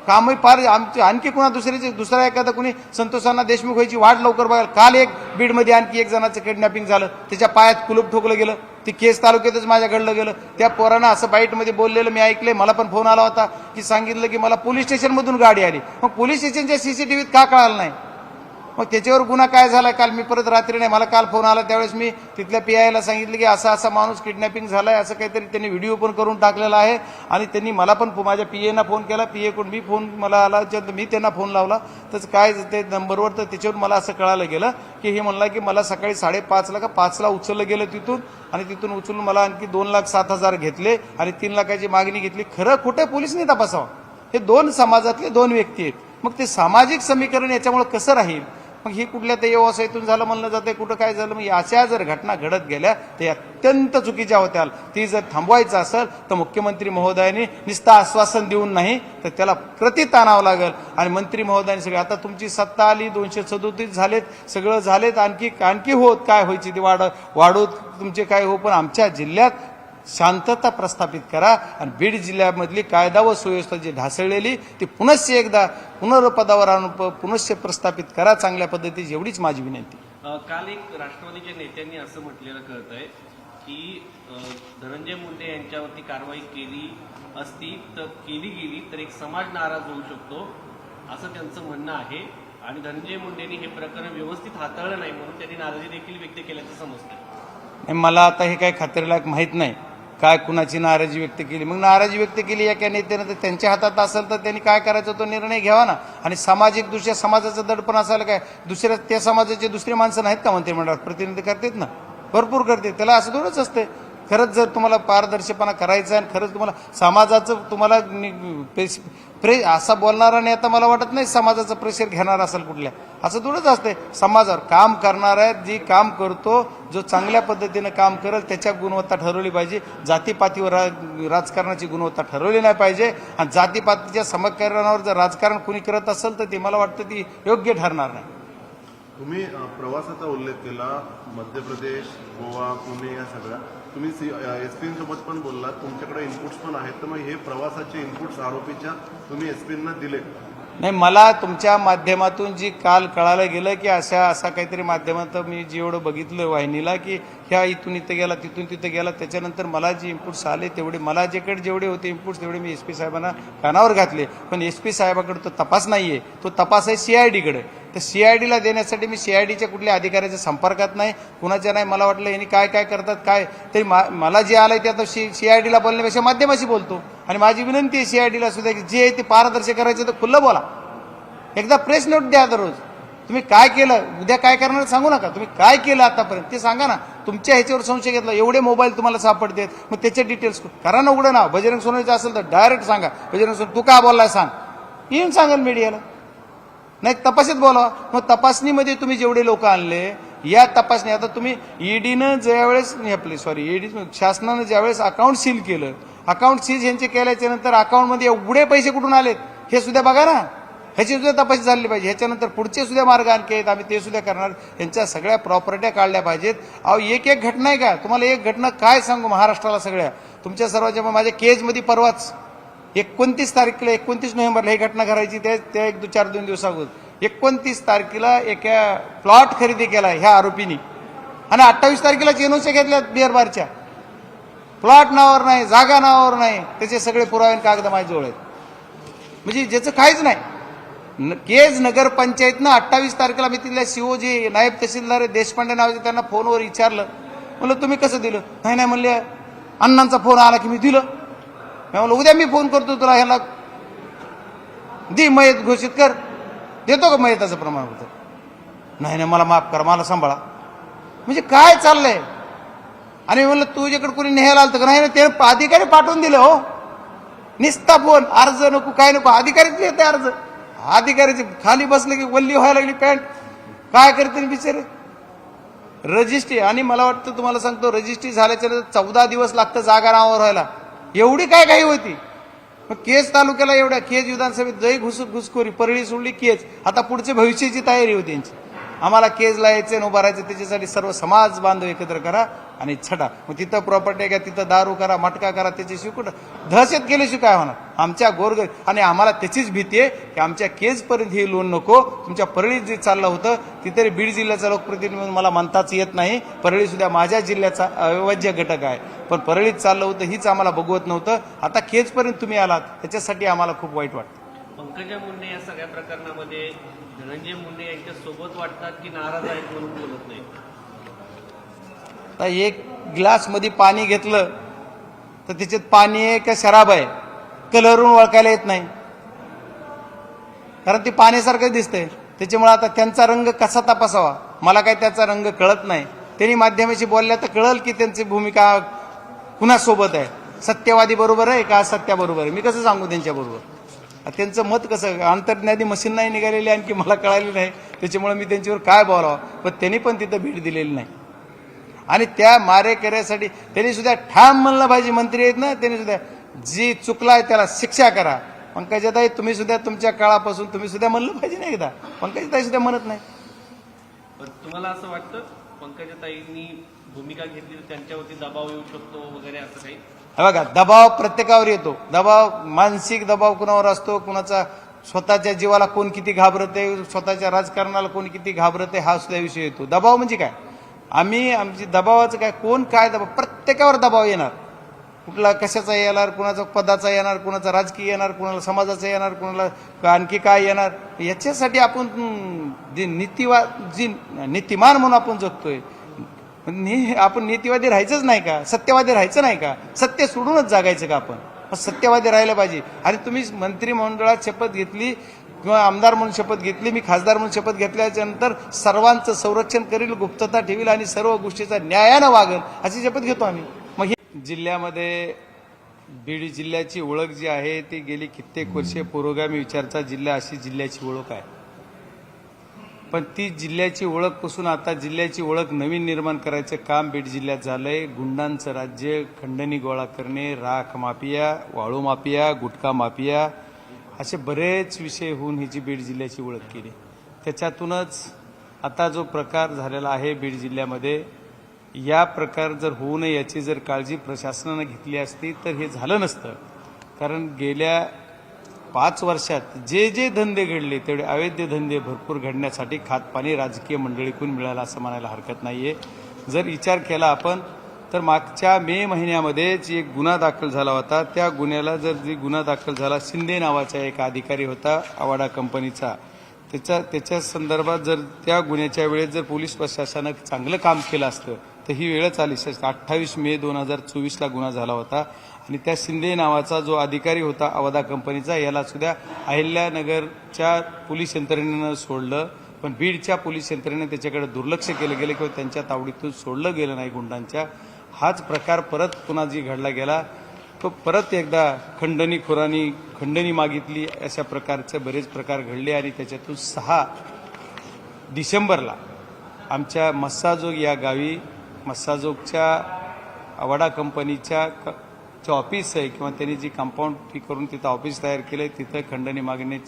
[SPEAKER 1] कामही पार आमचे आणखी कुणा दुसरा एखादा कुणी संतोषांना देशमुख व्हायची वाट लवकर बघायला. काल एक बीडमध्ये आणखी एक जणांचं किडनॅपिंग झालं, त्याच्या पायात कुलूप ठोकलं गेलं. ती केस तालुक्यातच माझ्या घडलं गेलं. त्या पोरानं असं बाईटमध्ये बोललेलं मी ऐकलंय. मला पण फोन आला होता की सांगितलं की मला पोलीस स्टेशनमधून गाडी आली. मग पोलीस स्टेशनच्या सीसीटीव्हीत का कळालं नाही? मग त्याच्यावर गुन्हा काय झाला? काल मी परत रात्री नाही, मला काल फोन आला त्यावेळेस मी तिथल्या PIला सांगितलं की असा माणूस किडनॅपिंग झालाय, असं काहीतरी त्यांनी व्हिडिओ पण करून टाकलेला आहे. आणि त्यांनी मला पण माझ्या PAना फोन केला, PA कडून मी फोन मला आला, मी त्यांना फोन लावला. तर काय ते नंबरवर तर त्याच्यावर मला असं कळालं गेलं की हे म्हणला की मला सकाळी 5:30 का 5ला उचललं गेलं तिथून आणि तिथून उचलून मला आणखी 2,07,000 घेतले आणि 3 लाखाची मागणी घेतली. खरं खोटं पोलिसांनी तपासावं. हे 2 समाजातले 2 व्यक्ती आहेत. मग ते सामाजिक समीकरण याच्यामुळे कसं राहील? मग ही कुठल्या तरी व्यवसायातून झालं म्हणलं जाते, कुठं काय झालं? मग अशा जर घटना घडत गेल्या ते अत्यंत चुकीच्या होत्या. ती जर थांबवायचं असेल तर मुख्यमंत्री महोदयांनी नुसतं आश्वासन देऊन नाही तर त्याला कृतीत आणावं लागेल. आणि मंत्री महोदयांनी सगळे आता तुमची सत्ता आली, 237 झालेत, सगळं झालेत, आणखी होत काय व्हायची ती वाढवत तुमचे काय हो. पण आमच्या जिल्ह्यात शांतता प्रस्थापित करा आणि बीड जिल्ह्यामधली कायदा व सुव्यवस्था जी ढासळलेली ती पुनश्च एकदा पुनर्पदावर आणून पुनश्च प्रस्थापित करा चांगल्या पद्धतीची, एवढीच माझी विनंती.
[SPEAKER 2] काल एक राष्ट्रवादीच्या नेत्यांनी असं म्हटलेलं कळतंय की धनंजय मुंडे यांच्यावरती कारवाई केली असती तर केली गेली तर एक समाज नाराज होऊ शकतो असं त्यांचं म्हणणं आहे. आणि धनंजय मुंडेंनी हे प्रकरण व्यवस्थित हाताळलं नाही म्हणून त्यांनी नाराजी देखील व्यक्त केल्याचं समजतं.
[SPEAKER 1] मला आता हे काही खात्रीलायक माहीत नाही काय कुणाची नाराजी व्यक्त केली. मग नाराजी व्यक्त केली एका नेत्यानं तर त्यांच्या हातात असेल तर त्यांनी काय करायचं तो निर्णय घ्यावा ना. आणि सामाजिक दृष्ट्या समाजाचं दडपण असायला काय दुसऱ्या त्या समाजाचे दुसरे माणसं नाहीत का मंत्रिमंडळात? प्रतिनिधी करतात ना, भरपूर करते. त्याला असं थोडंच असते. खरंच जर तुम्हाला पारदर्शकपणा करायचा आहे आणि खरंच तुम्हाला समाजाचं तुम्हाला असा बोलणारा नेता मला वाटत नाही समाजाचं प्रेशर घेणार असेल कुठल्या. असं थोडंच असते. समाजावर काम करणार आहे, जी काम करतो जो चांगल्या पद्धतीनं काम करेल त्याच्या गुणवत्ता ठरवली पाहिजे. जातीपातीवर राजकारणाची गुणवत्ता ठरवली नाही पाहिजे. आणि जातीपातीच्या समीकरणावर जर राजकारण कुणी करत असेल तर ते मला वाटतं ती योग्य ठरणार नाही.
[SPEAKER 6] तुम्ही प्रवासाचा उल्लेख केला, मध्य प्रदेश, गोवा, पुणे या सगळ्या. तुम्ही SP सोबत पण बोललात, तुमच्याकडे इनपुट्स पण आहेत. तर मग हे प्रवासाचे इनपुट्स आरोपीच्या तुम्ही SPना दिले?
[SPEAKER 1] नाही, मला तुमच्या माध्यमातून जी काल कळायला गेलं की असा काहीतरी माध्यमात मी जेवढं बघितलं वाहिनीला की ह्या इथून इथं गेला तिथून तिथं गेला, त्याच्यानंतर मला जे इनपुट्स आले तेवढे मला जेवढे होते इनपुट्स तेवढे मी SP साहेबांना कानावर घातले. पण SP साहेबाकडे तो तपास नाहीये, तो तपास आहे CIDकडे. तर CIDला देण्यासाठी मी CIDच्या कुठल्या अधिकाऱ्याच्या संपर्कात नाही, कुणाच्या नाही. मला वाटलं यांनी काय काय करतात काय तरी मला जे आलंय ते आता CIDला बोलण्यापेक्षा माध्यमाशी बोलतो. आणि माझी विनंती आहे CIDला सुद्धा की जे ते पारदर्शक करायचं तर खुल्लं बोला. एकदा प्रेस नोट द्या दररोज. तुम्ही काय केलं, उद्या काय करणार सांगू नका. तुम्ही काय केलं आतापर्यंत ते सांगा ना. तुमच्या ह्याच्यावर संशय घेतला, एवढे मोबाईल तुम्हाला सापडतात, मग त्याचे डिटेल्स करा ना उघडं ना. बजरंग सोनवणेचं असेल तर डायरेक्ट सांगा, बजरंग सोनवणे तू काय बोललाय सांग, येऊन सांगाल मीडियाला. नाही तपासीत बोलावा. मग तपासणीमध्ये तुम्ही जेवढे लोक आणले या तपासणी आता तुम्ही ईडीनं ज्यावेळेस ईडी शासनानं ज्यावेळेस अकाउंट सील केलं, अकाउंट सील यांचे केल्याच्या नंतर अकाउंटमध्ये एवढे पैसे कुठून आलेत हे सुद्धा बघा ना. ह्याची सुद्धा तपासणी झाली पाहिजे. ह्याच्यानंतर पुढचे सुद्धा मार्ग आणखी आहेत, आम्ही ते सुद्धा करणार. यांच्या सगळ्या प्रॉपर्ट्या काढल्या पाहिजेत. अहो एक एक घटना आहे का तुम्हाला? एक घटना काय सांगू महाराष्ट्राला सगळ्या तुमच्या सर्वांच्या. माझ्या केजमध्ये परवाच 29 तारखेला 29 नोव्हेंबरला ही घटना करायची, त्या एक 4-2 दिवसाअगोदर 29 तारखेला एका प्लॉट खरेदी केला ह्या आरोपींनी आणि 28 तारखेला एनओसी घेतल्या बिअर बारच्या. प्लॉट नावावर नाही, जागा नावावर नाही, त्याचे सगळे पुरावे कागद माझ्याजवळ आहेत. म्हणजे ज्याचं काहीच नाही. केज नगरपंचायतनं 28 तारखेला मी तिथल्या सीओ जे नायब तहसीलदार देशपांडे नावाचे त्यांना फोनवर विचारलं. म्हणलं तुम्ही कसं दिलं? नाही नाही म्हणले अण्णांचा फोन आला की मी दिलं. मी म्हणलं उद्या मी फोन करतो तुला, ह्याला दे मयत घोषित कर. देतो का मयताचं प्रमाणपत्र? नाही नाही मला माफ करा, मला सांभाळा. म्हणजे काय चाललंय? आणि म्हणलं तुझ्याकडे कोणी न्यायला आलं तर नाही ना, ते अधिकारी पाठवून दिलं. हो निस्ता फोन, अर्ज नको काय नको, अधिकारीच लिहिते अर्ज. अधिकारीचे खाली बसले की वल्ली व्हायला लागली पॅन्ट. काय करते बिचारे? रजिस्ट्री, आणि मला वाटतं तुम्हाला सांगतो रजिस्ट्री झाल्याच्या नंतर 14 दिवस लागतं जागा नावावर व्हायला. एवढी काय काही होती? मग केज तालुक्याला एवढ्या केज विधानसभेत जय घुसखोरी, परळी सोडली केज. आता पुढच्या भविष्याची तयारी होती यांची. आम्हाला केजला यायचं उभं राहायचं, त्याच्यासाठी सर्व समाज बांधव एकत्र करा आणि छटा. मग तिथं प्रॉपर्टी घ्या, तिथं दारू करा, मटका करा, त्याच्याशिवाय कुठं दहशत केल्याशिवाय काय होणार? आमच्या गोरगर, आणि आम्हाला त्याचीच भीती आहे की आमच्या केजपर्यंत ही लोन नको. तुमच्या परळीत जे चाललं होतं तिथे बीड जिल्ह्याचा लोकप्रतिनिधी म्हणून मला म्हणताच येत नाही. परळी सुद्धा माझ्या जिल्ह्याचा अविभाज्य घटक आहे, पण परळीत चाललं होतं हीच आम्हाला बघवत नव्हतं. आता केजपर्यंत तुम्ही आलात, त्याच्यासाठी आम्हाला खूप वाईट वाटतं.
[SPEAKER 2] पंकजा मुंडे या सगळ्या प्रकरणामध्ये धनंजय मुंडे यांच्या सोबत वाटतात की नाराज आहेत म्हणून बोलत नाही?
[SPEAKER 1] आता एक ग्लास मध्ये पाणी घेतलं तर त्याच्यात पाणी आहे का शराब आहे कलरून ओळखायला येत नाही, कारण ती पाण्यासारखं दिसतंय. त्याच्यामुळे आता त्यांचा रंग कसा तपासावा मला काय त्याचा रंग कळत नाही. त्यांनी माध्यमाशी बोलल्या तर कळल की त्यांची भूमिका कुणासोबत आहे. सत्यवादी बरोबर आहे का असत्याबरोबर आहे? मी कसं सांगू त्यांच्याबरोबर? त्यांचं मत कसं? अंतर्ज्ञानी मशीन नाही निघालेली आणखी मला कळाली नाही, त्याच्यामुळे मी त्यांच्यावर काय बोलावं. पण त्यांनी पण तिथं भेट दिलेली नाही. आणि त्या मारेकऱ्यासाठी त्यांनी सुद्धा ठाम म्हणलं पाहिजे. मंत्री आहेत ना, त्यांनी सुद्धा जी चुकलाय त्याला शिक्षा करा. पंकजाताई तुम्ही सुद्धा तुमच्या काळापासून तुम्ही सुद्धा म्हणलं पाहिजे ना एकदा. पंकजाताई सुद्धा म्हणत नाही.
[SPEAKER 2] पण तुम्हाला असं वाटतं पंकजाताईंनी भूमिका घेतली तर त्यांच्यावरती दबाव येऊ शकतो वगैरे असं काही?
[SPEAKER 1] बघा, दबाव प्रत्येकावर येतो. दबाव मानसिक दबाव कुणावर असतो, कुणाचा स्वतःच्या जीवाला कोण किती घाबरते, स्वतःच्या राजकारणाला कोण किती घाबरते, हा सुद्धा विषय येतो. दबाव म्हणजे काय? आमची दबावाचं काय, कोण काय दबाव, प्रत्येकावर दबाव येणार. कुठला कशाचा येणार, कुणाचा पदाचा येणार, कुणाचा राजकीय येणार, कुणाला समाजाचा येणार, कुणाला आणखी काय येणार. याच्यासाठी आपण जी नीतिमान म्हणून आपण जगतोय. आपण नीतिवादी राहायचंच नाही का? सत्यवादी राहायचं नाही का? सत्य सोडूनच जागायचं का आपण? सत्यवादी राहायला पाहिजे. आणि तुम्ही मंत्रिमंडळात शपथ घेतली किंवा आमदार म्हणून शपथ घेतली, मी खासदार म्हणून शपथ घेतल्याच्या नंतर सर्वांचं संरक्षण करील, गुप्तता ठेवील आणि सर्व गोष्टीचा न्यायानं वागेल अशी शपथ घेतो आम्ही. मग जिल्ह्यामध्ये बीड जिल्ह्याची ओळख जी आहे ती गेली कित्येक वर्षे पुरोगामी विचारचा जिल्हा अशी जिल्ह्याची ओळख आहे. पण ती जिल्ह्याची ओळखपासून आता जिल्ह्याची ओळख नवीन निर्माण करायचं काम बीड जिल्ह्यात झालंय. गुंडांचं राज्य, खंडणी गोळा करणे, राख माफिया, वाळू माफिया, गुटखा माफिया असे बरेच विषय होऊन ही जी बीड जिल्ह्याची ओळख केली. त्याच्यातूनच आता जो प्रकार झालेला आहे बीड जिल्ह्यामध्ये, या प्रकार जर होऊ नये याची जर काळजी प्रशासनानं घेतली असती तर हे झालं नसतं. कारण गेल्या 5 वर्षात जे जे धंदे घडले तेवढे अवैध धंदे भरपूर घडण्यासाठी खातपाणी राजकीय मंडळीकडून मिळालं असं म्हणायला हरकत नाहीये. जर विचार केला आपण तर मागच्या मे महिन्यामध्येच एक गुन्हा दाखल झाला होता. त्या गुन्ह्याला जर जी गुन्हा दाखल झाला, शिंदे नावाचा एक अधिकारी होता आवाडा कंपनीचा, त्याच्या संदर्भात जर त्या गुन्ह्याच्या वेळेस जर पोलीस प्रशासनानं चांगलं काम केलं असतं तर ही वेळच आली. 28 मे 2024ला गुन्हा झाला होता. आणि त्या शिंदे नावाचा जो अधिकारी होता अवादा कंपनीचा, याला सुद्धा अहिल्यानगरच्या पोलीस यंत्रणेनं सोडलं. पण बीडच्या पोलीस यंत्रणेनं त्याच्याकडे दुर्लक्ष केलं गेलं किंवा त्यांच्या तावडीतून सोडलं गेलं नाही गुंडांच्या. हाच प्रकार परत पुन्हा जी घडला गेला तो परत एकदा खंडणीखोरांनी खंडणी मागितली, अशा प्रकारचे बरेच प्रकार घडले. आणि त्याच्यातून 6 डिसेंबरला आमच्या मस्साजोग या गावी, मस्साजोगच्या अवाडा कंपनीच्या जे ऑफिस आहे किंवा त्यांनी जी कंपाऊंड करून तिथं ऑफिस तयार केलं आहे तिथं खंडणी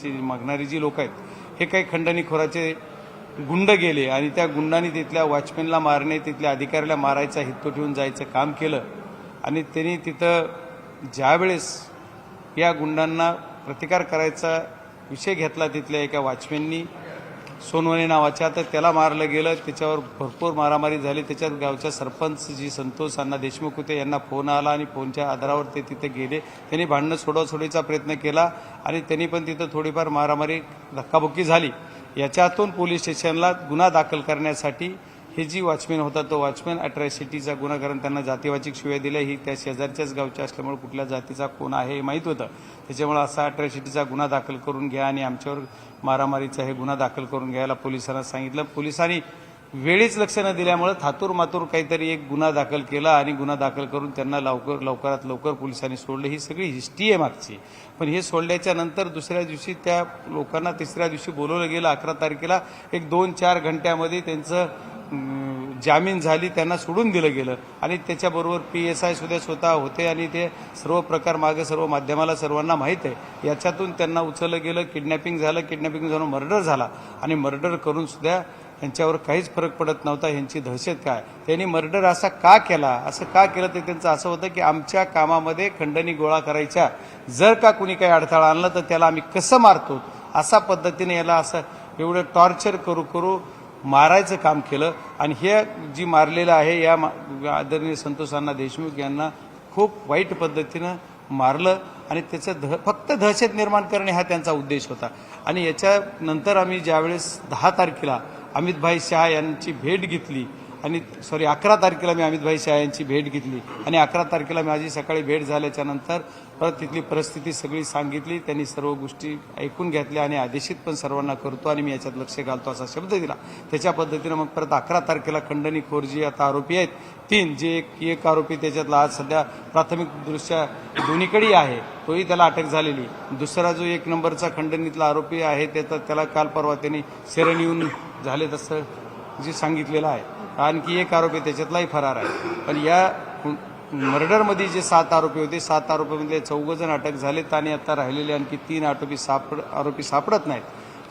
[SPEAKER 1] मागणारी जी लोक आहेत हे काही खंडणीखोराचे गुंड गेले आणि त्या गुंडांनी तिथल्या वॉचमॅनला मारणे तिथल्या अधिकाऱ्याला मारायचा हित्तो ठेवून जायचं काम केलं आणि त्यांनी तिथं ज्यावेळेस या गुंडांना प्रतिकार करायचा विषय घेतला तिथल्या एका वॉचमॅननी सोनवणे नावाच्या तर त्याला मारलं गेलं त्याच्यावर भरपूर मारामारी झाली त्याच्यात गावच्या सरपंच जी संतोष अण्णा देशमुख होते यांना फोन आला आणि फोनच्या आधारावर ते तिथे गेले त्यांनी भांडणं सोडवासोडीचा प्रयत्न केला आणि त्यांनी पण तिथं थोडीफार मारामारी धक्काबुक्की झाली याच्यातून पोलीस स्टेशनला गुन्हा दाखल करण्यासाठी हे जी वॉचमॅन होता तो वॉचमॅन अट्रॅसिटीचा गुन्हा कारण त्यांना जातीवाचक शिव्या दिल्या ही त्या शेजारच्याच गावच्या असल्यामुळे कुठल्या जातीचा कोण आहे हे माहीत होतं त्याच्यामुळे असा अट्रॅसिटीचा गुन्हा दाखल करून घ्या आणि आमच्यावर मारामारीचा हे गुन्हा दाखल करून घ्यायला पोलिसांना सांगितलं पोलिसांनी वेळीच लक्ष न दिल्यामुळे थातूर मातूर काहीतरी एक गुन्हा दाखल केला आणि गुन्हा दाखल करून त्यांना लवकरात लवकर पोलिसांनी सोडलं ही सगळी हिस्ट्री आहे मागची पण हे सोडल्याच्या नंतर दुसऱ्या दिवशी त्या लोकांना तिसऱ्या दिवशी बोलवलं गेलं 11 तारखेला एक 2-4 घंट्यामध्ये त्यांचं जामीन झाली त्यांना सोडून दिलं गेलं आणि त्याच्याबरोबर PSI सुद्धा स्वतः होते आणि ते सर्व प्रकार मागे सर्व माध्यमाला सर्वांना माहीत आहे याच्यातून त्यांना उचललं गेलं किडनॅपिंग झालं मर्डर झाला आणि मर्डर करून सुद्धा यांच्यावर काहीच फरक पडत नव्हता यांची दहशत काय त्यांनी मर्डर असा का केला असं का केलं ते त्यांचं असं होतं की आमच्या कामामध्ये खंडणी गोळा करायच्या जर का कुणी काही अडथळा आणला तर त्याला आम्ही कसं मारतो असा पद्धतीने याला असं एवढं टॉर्चर करू मारायचं काम केलं आणि हे जी मारलेलं आहे या आदरणीय संतोष अण्णा देशमुख यांना खूप वाईट पद्धतीनं मारलं आणि त्याचं फक्त दहशत निर्माण करणे हा त्यांचा उद्देश होता आणि याच्यानंतर आम्ही ज्यावेळेस 10 तारखेला अमितभाई शहा यांची भेट घेतली आणि 11 तारखेला मी अमितभाई शहा यांची भेट घेतली आणि 11 तारखेला माझी सकाळी भेट झाल्याच्या नंतर परत तिथली परिस्थिती सगळी सांगितली त्यांनी सर्व गोष्टी ऐकून घेतल्या आणि आदेशित पण सर्वांना करतो आणि मी याच्यात लक्ष घालतो असा शब्द दिला त्याच्या पद्धतीनं मग परत 11 तारखेला खंडणीखोर जी आता आरोपी आहेत 3 जे एक आरोपी त्याच्यातला आज सध्या प्राथमिक दृष्ट्या दोन्हीकडे आहे तोही त्याला अटक झालेली दुसरा जो 1 नंबरचा खंडणीतला आरोपी आहे त्याला काल परवा त्यांनी शरण येऊन झाले तसं जे सांगितलेलं आहे आणखी एक आरोपी त्याच्यातलाही फरार आहे पण या मर्डरमध्ये जे 7 आरोपी होते 7 आरोपीमधले 14 जण अटक झालेत आणि आता राहिलेले आणखी 3 आरोपी सापडत नाहीत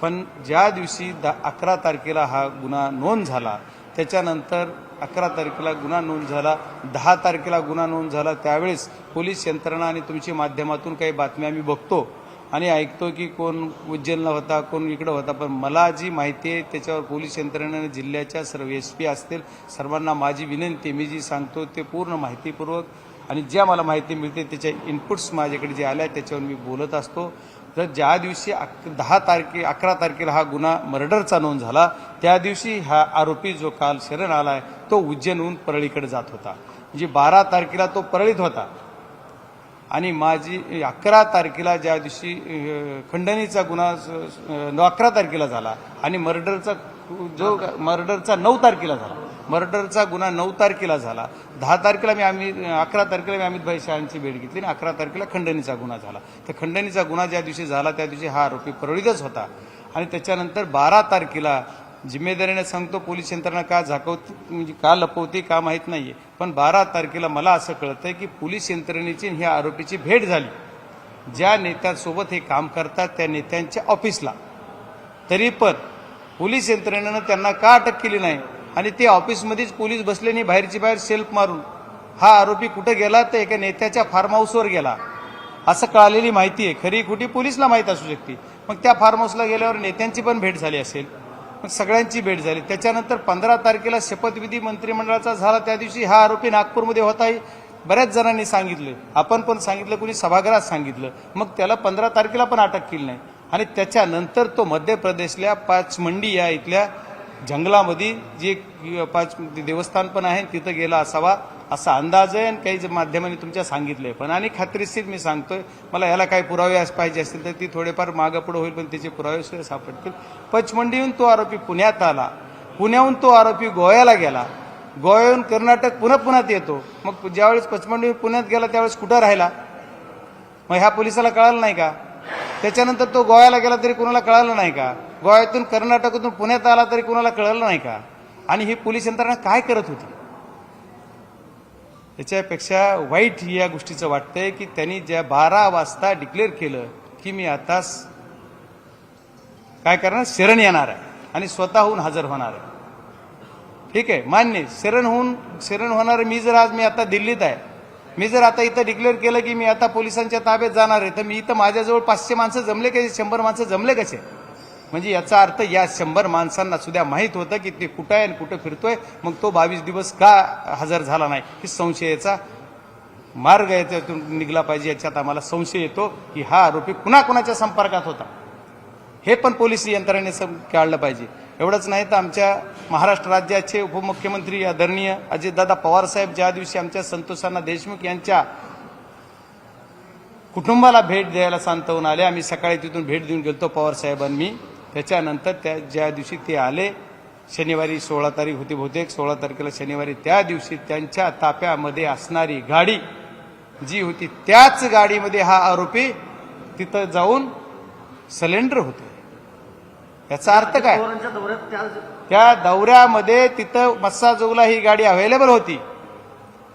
[SPEAKER 1] पण ज्या दिवशी 11 तारखेला हा गुन्हा नोंद झाला त्याच्यानंतर 11 तारखेला गुन्हा नोंद झाला 10 तारखेला गुन्हा नोंद झाला त्यावेळेस पोलीस यंत्रणा आणि तुमच्या माध्यमातून काही बातम्या मी बघतो आणि ऐकतो की कोण उज्जैनला होता कोण इकडं होता पण मला जी माहिती आहे त्याच्यावर पोलीस यंत्रणेने जिल्ह्याच्या सर्व SP असतील सर्वांना माझी विनंती मी जी सांगतो ते पूर्ण माहितीपूर्वक आणि ज्या मला माहिती मिळते त्याच्या इनपुट्स माझ्याकडे जे आल्या त्याच्यावर मी बोलत असतो तर ज्या दिवशी 11 तारखेला हा गुन्हा मर्डरचा नोंद झाला त्या दिवशी हा आरोपी जो काल शरण आलाय तो उज्जैनहून परळीकडे जात होता म्हणजे 12 तारखेला तो परळीत होता आणि माझी 11 तारखेला ज्या दिवशी खंडणीचा गुन्हा 11 तारखेला झाला आणि मर्डरचा 9 तारखेला झाला मर्डरचा गुन्हा 9 तारखेला झाला 10 तारखेला 11 तारखेला मी अमितभाई शहांची भेट घेतली आणि 11 तारखेला खंडणीचा गुन्हा झाला तर खंडणीचा गुन्हा ज्या दिवशी झाला त्या दिवशी हा आरोपी परळीतच होता आणि त्याच्यानंतर 12 तारखेला जिम्मेदारीने सांगतो पोलीस यंत्रणा का झाकवते म्हणजे का लपवते का माहीत नाहीये पण 12 तारखेला मला असं कळतंय की पोलीस यंत्रणेची ह्या आरोपीची भेट झाली ज्या नेत्यांसोबत हे काम करतात त्या नेत्यांच्या ऑफिसला तरी पण पोलीस यंत्रणेनं त्यांना का अटक केली नाही आणि ते ऑफिसमध्येच पोलीस बसले नाही बाहेरची बाहेर सेल्फ मारून हा आरोपी कुठे गेला तर एका नेत्याच्या फार्म हाऊसवर गेला असं कळालेली माहिती आहे खरी खोटी पोलीसला माहीत असू शकते मग त्या फार्म हाऊसला गेल्यावर नेत्यांची पण भेट झाली असेल मग सगळ्यांची भेट झाली त्याच्यानंतर 15 तारखेला शपथविधी मंत्रिमंडळाचा झाला त्या दिवशी हा आरोपी नागपूरमध्ये होता बऱ्याच जणांनी सांगितलं आपण पण सांगितलं कुणी सभागृहात सांगितलं मग त्याला 15 तारखेला पण अटक केली नाही आणि त्याच्यानंतर तो मध्य प्रदेशल्या पाचमंडी या इथल्या जंगलामध्ये जे देवस्थान पण आहे तिथं गेला असावा असा अंदाज आहे आणि काही माध्यमांनी तुमच्या सांगितलंय पण आणि खात्रीशीर मी सांगतोय मला याला काही पुरावे पाहिजे असतील तर ती थोडेफार मागं पुढे होईल पण त्याचे पुरावे सुद्धा सापडतील पचमंडीहून तो आरोपी पुण्यात आला पुण्याहून तो आरोपी गोव्याला गेला गोव्याहून कर्नाटक पुण्यात येतो मग ज्यावेळेस पचमंडी पुण्यात गेला त्यावेळेस कुठं राहिला मग ह्या पोलिसाला कळालं नाही का त्याच्यानंतर तो गोव्याला गेला तरी कुणाला कळालं नाही का गोव्यातून कर्नाटकातून पुण्यात आला तरी कुणाला कळलं नाही का आणि ही पोलीस यंत्रणा काय करत होती याच्यापेक्षा वाईट या गोष्टीचं वाटतंय की त्यांनी ज्या 12 वाजता डिक्लेअर केलं की मी आता काय करणार, शरण येणार आहे आणि स्वतःहून हजर होणार आहे. ठीक आहे, मान्य, शरण होणार. मी आता दिल्लीत आहे, मी जर आता इथं डिक्लेअर केलं की मी आता पोलिसांच्या ताब्यात जाणार आहे, तर मी इथं माझ्याजवळ 500 माणसं जमले कसे, 100 माणसं जमले कसे? म्हणजे याचा अर्थ या 100 माणसांना सुद्धा माहीत होतं की ते कुठं आहे आणि कुठं फिरतोय. मग तो 22 दिवस का हजर झाला नाही, ही संशयाचा मार्ग याच्यातून निघला पाहिजे. याच्यात आम्हाला संशय येतो की हा आरोपी कुणाकुणाच्या संपर्कात होता, हे पण पोलीस यंत्रणेने काढलं पाहिजे. एवढंच नाही तर आमच्या महाराष्ट्र राज्याचे उपमुख्यमंत्री आदरणीय अजितदादा पवार साहेब ज्या दिवशी आमच्या संतोषांना देशमुख यांच्या कुटुंबाला भेट द्यायला सांतवून आले, आम्ही सकाळी तिथून भेट देऊन गेलतो पवार साहेबांनी. त्याच्यानंतर ज्या दिवशी ते आले, शनिवारी 16 तारीख होती बहुतेक, 16 तारखेला शनिवारी, त्या दिवशी त्यांच्या ताफ्यामध्ये असणारी गाडी जी होती त्याच गाडीमध्ये हा आरोपी तिथं जाऊन सलेंडर होतो. याचा अर्थ काय?
[SPEAKER 4] पवारांच्या दौऱ्यात
[SPEAKER 1] त्या दौऱ्यामध्ये तिथं मस्साजोगला ही गाडी अवेलेबल होती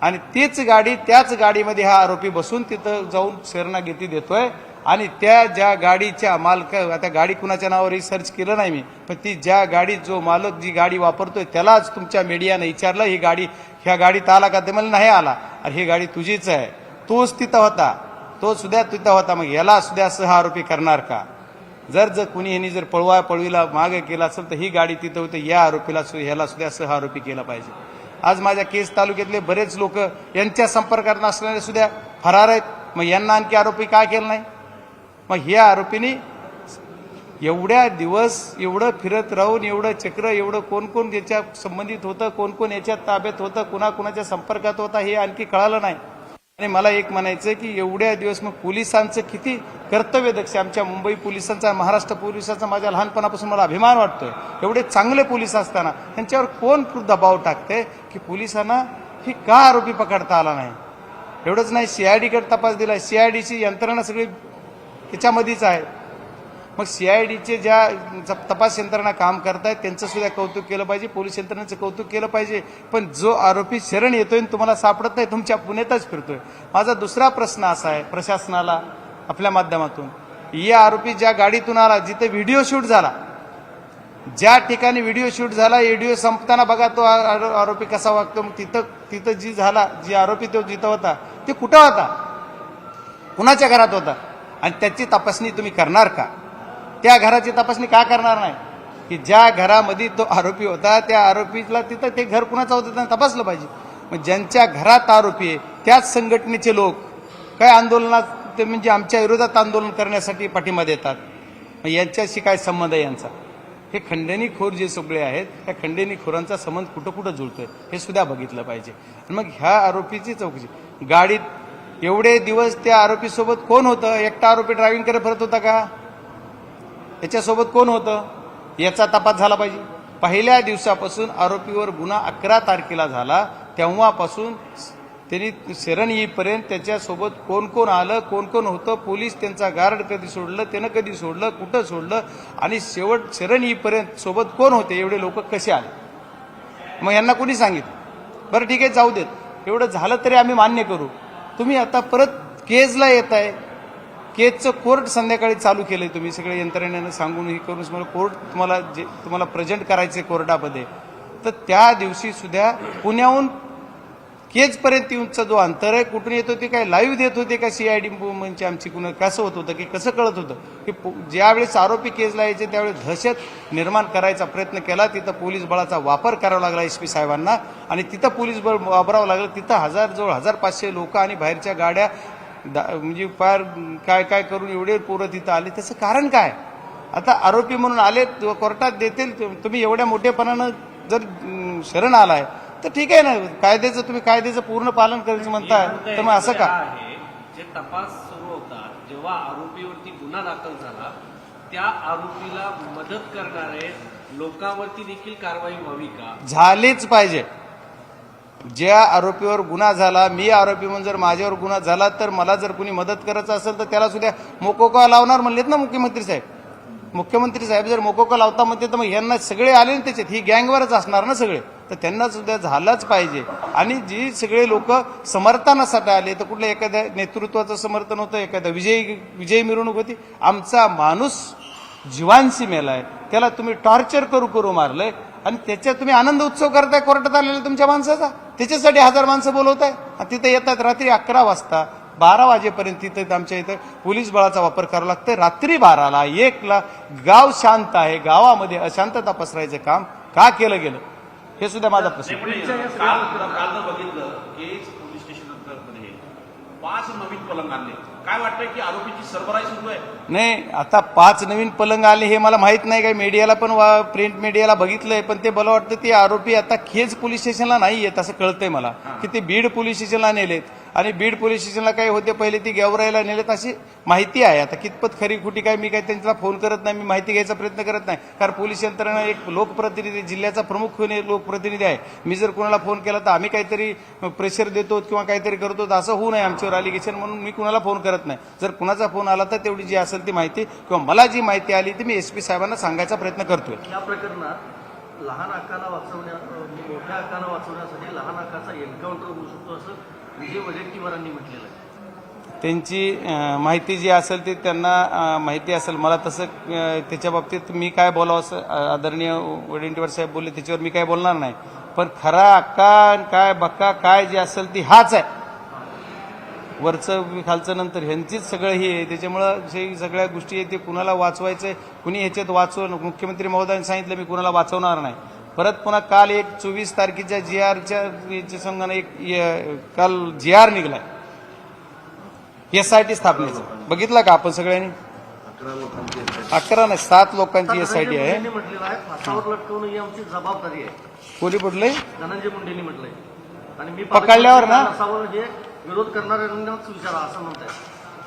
[SPEAKER 1] आणि तीच गाडी, त्याच गाडीमध्ये हा आरोपी बसून तिथं जाऊन शरणागती देतोय. आणि त्या ज्या गाडीच्या मालक, आता गाडी कुणाच्या नावावरही सर्च केलं नाही मी, पण ती ज्या गाडी, जो मालक जी गाडी वापरतोय त्यालाच तुमच्या मीडियाने विचारलं ही गाडी, ह्या गाडीत आला का? ते मला नाही आला. अरे ही गाडी तुझीच आहे, तोच तिथं होता, तो सुद्धा तिथं होता, मग याला सुद्धा असं हा आरोपी करणार का? जर कुणी ह्यांनी जर पळवीला मागे केला असेल तर ही गाडी तिथं होती, या आरोपीला ह्याला सुद्धा असं हा आरोपी केला पाहिजे. आज माझ्या केस तालुक्यातले बरेच लोक यांच्या संपर्कात नसणारे सुद्धा फरार आहेत. मग यांना आणखी आरोपी का केलं नाही? मग या आरोपींनी एवढ्या दिवस एवढं फिरत राहून, एवढं चक्र, एवढं कोण कोण याच्या संबंधित होतं, कोण कोण याच्या ताब्यात होतं, कुणाकुणाच्या संपर्कात होता, हे आणखी कळालं नाही. आणि मला एक म्हणायचं की एवढ्या दिवस मग पोलिसांचं किती कर्तव्य दक्ष, आमच्या मुंबई पोलिसांचा, महाराष्ट्र पोलिसांचा माझ्या लहानपणापासून मला अभिमान वाटतोय. एवढे चांगले पोलीस असताना त्यांच्यावर कोण दबाव टाकते की पोलिसांना ही का आरोपी पकडता आला नाही? एवढंच नाही, सीआयडीकडे तपास दिला, सीआयडीची यंत्रणा सगळी त्याच्यामध्येच आहे. मग सीआयडीचे ज्या तपास यंत्रणा काम करतायत त्यांचं सुद्धा कौतुक केलं पाहिजे, पोलीस यंत्रणेचं कौतुक केलं पाहिजे. पण जो आरोपी शरण येतोय तुम्हाला सापडत नाही, तुमच्या पुण्यातच फिरतोय. माझा दुसरा प्रश्न असा आहे प्रशासनाला आपल्या माध्यमातून, या आरोपी ज्या गाडीतून आला, जिथे व्हिडिओ शूट झाला, ज्या ठिकाणी व्हिडिओ शूट झाला, व्हिडिओ संपताना बघा तो आरोपी कसा वागतो. मग तिथं जी आरोपी तो जिथं होता ते कुठं होता, कुणाच्या घरात होता, आणि त्याची तपासणी तुम्ही करणार का? त्या घराची तपासणी का करणार नाही की ज्या घरामध्ये तो आरोपी होता त्या आरोपीला तिथं ते घर कुणाचं होतं त्यांना तपासलं पाहिजे. मग ज्यांच्या घरात आरोपी आहे त्याच संघटनेचे लोक काय आंदोलनात, ते म्हणजे आमच्या विरोधात आंदोलन करण्यासाठी पाठिंबा देतात. मग यांच्याशी काय संबंध आहे यांचा? हे खंडणीखोर जे सगळे आहेत त्या खंडणीखोरांचा संबंध कुठं कुठं जुळतोय हे सुद्धा बघितलं पाहिजे. आणि मग ह्या आरोपीची चौकशी, गाडीत एवढे दिवस त्या आरोपीसोबत कोण होतं? एकटा आरोपी ड्रायव्हिंग करत फिरत होता का? याच्यासोबत कोण होतं याचा तपास झाला पाहिजे. पहिल्या दिवसापासून आरोपीवर गुन्हा 11 तारखेला झाला, तेव्हापासून त्यांनी शरण येईपर्यंत त्याच्यासोबत कोण कोण आलं, कोण कोण होतं, पोलीस त्यांचा गार्ड कधी सोडलं, त्यानं कधी सोडलं, कुठं सोडलं, आणि शेवट शरण येईपर्यंत सोबत कोण होते, एवढे लोक कसे आले? मग यांना कोणी सांगितलं? बरं ठीक आहे, जाऊ देत, एवढं झालं तरी आम्ही मान्य करू. तुम्ही आता परत केजला येत आहे, केजचं कोर्ट संध्याकाळी चालू केलंय तुम्ही सगळे यंत्रणेनं सांगून हे करून, मला कोर्ट तुम्हाला प्रेझेंट करायचे कोर्टामध्ये, तर त्या दिवशी सुद्धा पुण्याहून केजपर्यंत येऊनचा जो अंतर आहे, कुठून येत होते, काय लाईव्ह देत होते का सीआयडी म्हणजे आमची कुणा कसं होत होतं की कसं कळत होतं की ज्यावेळेस आरोपी केजला यायचे त्यावेळेस दहशत निर्माण करायचा प्रयत्न केला, तिथं पोलीस बळाचा वापर करावा लागला एसपी साहेबांना, आणि तिथं पोलीस बळ वापरावं लागलं. तिथं जवळ 1500 लोक आणि बाहेरच्या गाड्या म्हणजे फार काय काय करून एवढे पोरं तिथं आले. त्याचं कारण काय? आता आरोपी म्हणून आले, कोर्टात देतील. तुम्ही एवढ्या मोठेपणानं जर शरण आलाय तर ठीक आहे ना, तुम्ही कायद्याचं पूर्ण पालन करायचं म्हणताय, तर मग असं का?
[SPEAKER 2] जे तपास सुरू होता, जेव्हा आरोपीवरती गुन्हा दाखल झाला, त्या आरोपीला मदत करणारे लोकांवरती देखील कारवाई व्हावी का?
[SPEAKER 1] झालीच पाहिजे. ज्या आरोपीवर गुन्हा झाला, मी आरोपी म्हणून जर माझ्यावर गुन्हा झाला तर मला जर कुणी मदत करायचं असेल तर त्याला सुद्धा मोकोका लावणार म्हणलेत ना मुख्यमंत्री साहेब. मुख्यमंत्री साहेब जर मोकोका लावता म्हणते तर मग यांना सगळे आले ना त्याच्यात, ही गँगवरच असणार ना सगळे, तर त्यांना सुद्धा झालंच पाहिजे. आणि जी सगळे लोक समर्थनासाठी आले तर कुठल्या एखाद्या नेतृत्वाचं समर्थन होतं, एखाद्या विजयी मिरवणूक होती. आमचा माणूस जीवांशी मेलाय, त्याला तुम्ही टॉर्चर करू मारलंय आणि त्याच्यात तुम्ही आनंद उत्सव करताय कोर्टात आलेल्या तुमच्या माणसाचा. त्याच्यासाठी 1000 माणसं बोलवताय आणि तिथे येतात रात्री 11 वाजता 12 वाजेपर्यंत. तिथं आमच्या इथं पोलीस बळाचा वापर करावा लागतोय. रात्री 12ला 1ला गाव शांत आहे, गावामध्ये अशांतता पसरायचं काम का केलं गेलं हे सुद्धा माझा प्रश्न.
[SPEAKER 3] काल जर बघितलं केज पोलीस स्टेशनमध्ये 5 नवीन पलंग आणले. काय वाटतंय की आरोपीची सरबराई सुरू आहे?
[SPEAKER 1] नाही, आता 5 नवीन पलंग आले हे मला माहित नाही. काय मीडियाला पण प्रिंट मीडियाला बघितलंय, पण ते मला वाटतं ते आरोपी आता खेज पोलीस स्टेशनला नाही आहेत असं कळतंय मला, की ते बीड पोलीस स्टेशनला नेलेत. आणि बीड पोलीस स्टेशनला काय होते पहिले ती गेवराईला नेलेत अशी माहिती आहे. आता कितपत खरी खोटी काय मी काय त्यांना फोन करत नाही, मी माहिती घ्यायचा प्रयत्न करत नाही. कारण पोलीस यंत्रणा एक लोकप्रतिनिधी, जिल्ह्याचा प्रमुख लोकप्रतिनिधी आहे. मी जर कोणाला फोन केला तर आम्ही काहीतरी प्रेशर देतो किंवा काहीतरी करतो, असं होऊ नये आमच्यावर अलिगेशन म्हणून मी कुणाला फोन करत नाही. जर कुणाचा फोन आला तर तेवढी जी असेल ती माहिती किंवा मला जी माहिती आली ती मी SP साहेबांना सांगायचा प्रयत्न करतोय.
[SPEAKER 4] या प्रकरणात लहान आकाला मोठ्या आकाला वाचवण्यासाठी लहान आकाचा एन्काउंटर होऊ शकतो असं विजय वडेट्टीवारांनी म्हटलेलं आहे.
[SPEAKER 1] त्यांची माहिती जी असेल ती त्यांना माहिती असेल. मला तसं त्याच्या बाबतीत मी काय बोलावं असं आदरणीय वडेट्टीवार साहेब बोलले त्याच्यावर मी काय बोलणार नाही. पण खरा अक्का काय बक्का काय जे असेल ती हाच आहे. वरचं खालचं नंतर ह्यांचीच सगळं हे आहे. त्याच्यामुळं जे सगळ्या गोष्टी आहेत ते कुणाला वाचवायचं, कुणी ह्याच्यात मुख्यमंत्री महोदयांनी सांगितलं मी कुणाला वाचवणार नाही. परत पुन्हा काल 24 तारखेच्या GRच्या संघाने काल GR निघलाय SIT स्थापनेचं. बघितलं का आपण सगळ्यांनी? 11 नाही 7 लोकांची SIT आहे.
[SPEAKER 4] म्हटलेलं आहे फासावर लटकवणं ही आमची जबाबदारी आहे.
[SPEAKER 1] कोणी पडलंय?
[SPEAKER 4] धनंजय मुंडेंनी म्हटलंय. आणि मी
[SPEAKER 1] पकडल्यावर ना
[SPEAKER 4] असावं हे विरोध करणाऱ्यांनाच विचारा असं म्हणताय.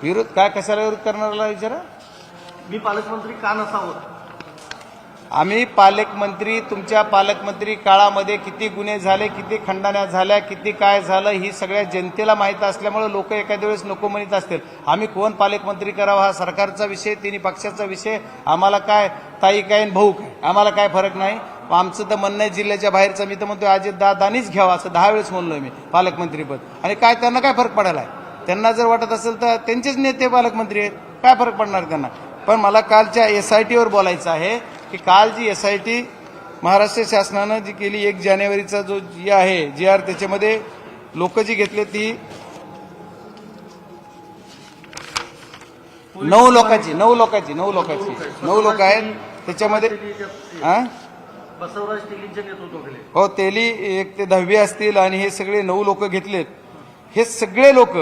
[SPEAKER 1] विरोध काय कशाला विरोध करणाऱ्याला विचारा.
[SPEAKER 4] मी पालकमंत्री का नसावं?
[SPEAKER 1] आम्ही पालकमंत्री, तुमच्या पालकमंत्री काळामध्ये किती गुन्हे झाले, किती खंडण्या झाल्या, किती काय झालं ही सगळ्या जनतेला माहीत असल्यामुळे लोक एखाद्या वेळेस नको म्हणत असतील. आम्ही कोण पालकमंत्री करावा हा सरकारचा विषय, तिन्ही पक्षाचा विषय. आम्हाला काय ताई काय आणि भाऊ काय आम्हाला काय फरक नाही. आमचं तर म्हणणं आहे जिल्ह्याच्या बाहेरचं. मी तर म्हणतो अजितदादांनीच घ्यावा असं 10 वेळेस म्हणलोय मी पालकमंत्रीपद. आणि काय त्यांना काय फरक पडायला आहे? त्यांना जर वाटत असेल तर त्यांचेच नेते पालकमंत्री आहेत, काय फरक पडणार त्यांना. पण मला कालच्या SITवर बोलायचं आहे की काल जी SIT महाराष्ट्र शासनानं जी केली 1 जानेवारीचा जो जी आहे GR त्याच्यामध्ये लोक जी घेतले ती 9 लोक आहेत त्याच्यामध्ये.
[SPEAKER 4] बसवराज तेलींच्या नेतृत्वाखाली
[SPEAKER 1] हो, तेली 1 ते 10वी असतील आणि हे सगळे 9 लोक घेतलेत. हे सगळे लोक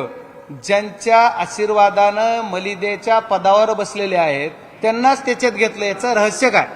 [SPEAKER 1] ज्यांच्या आशीर्वादानं मलिदेच्या पदावर बसलेले आहेत त्यांनाच त्याच्यात घेतलं. याचं रहस्य काय?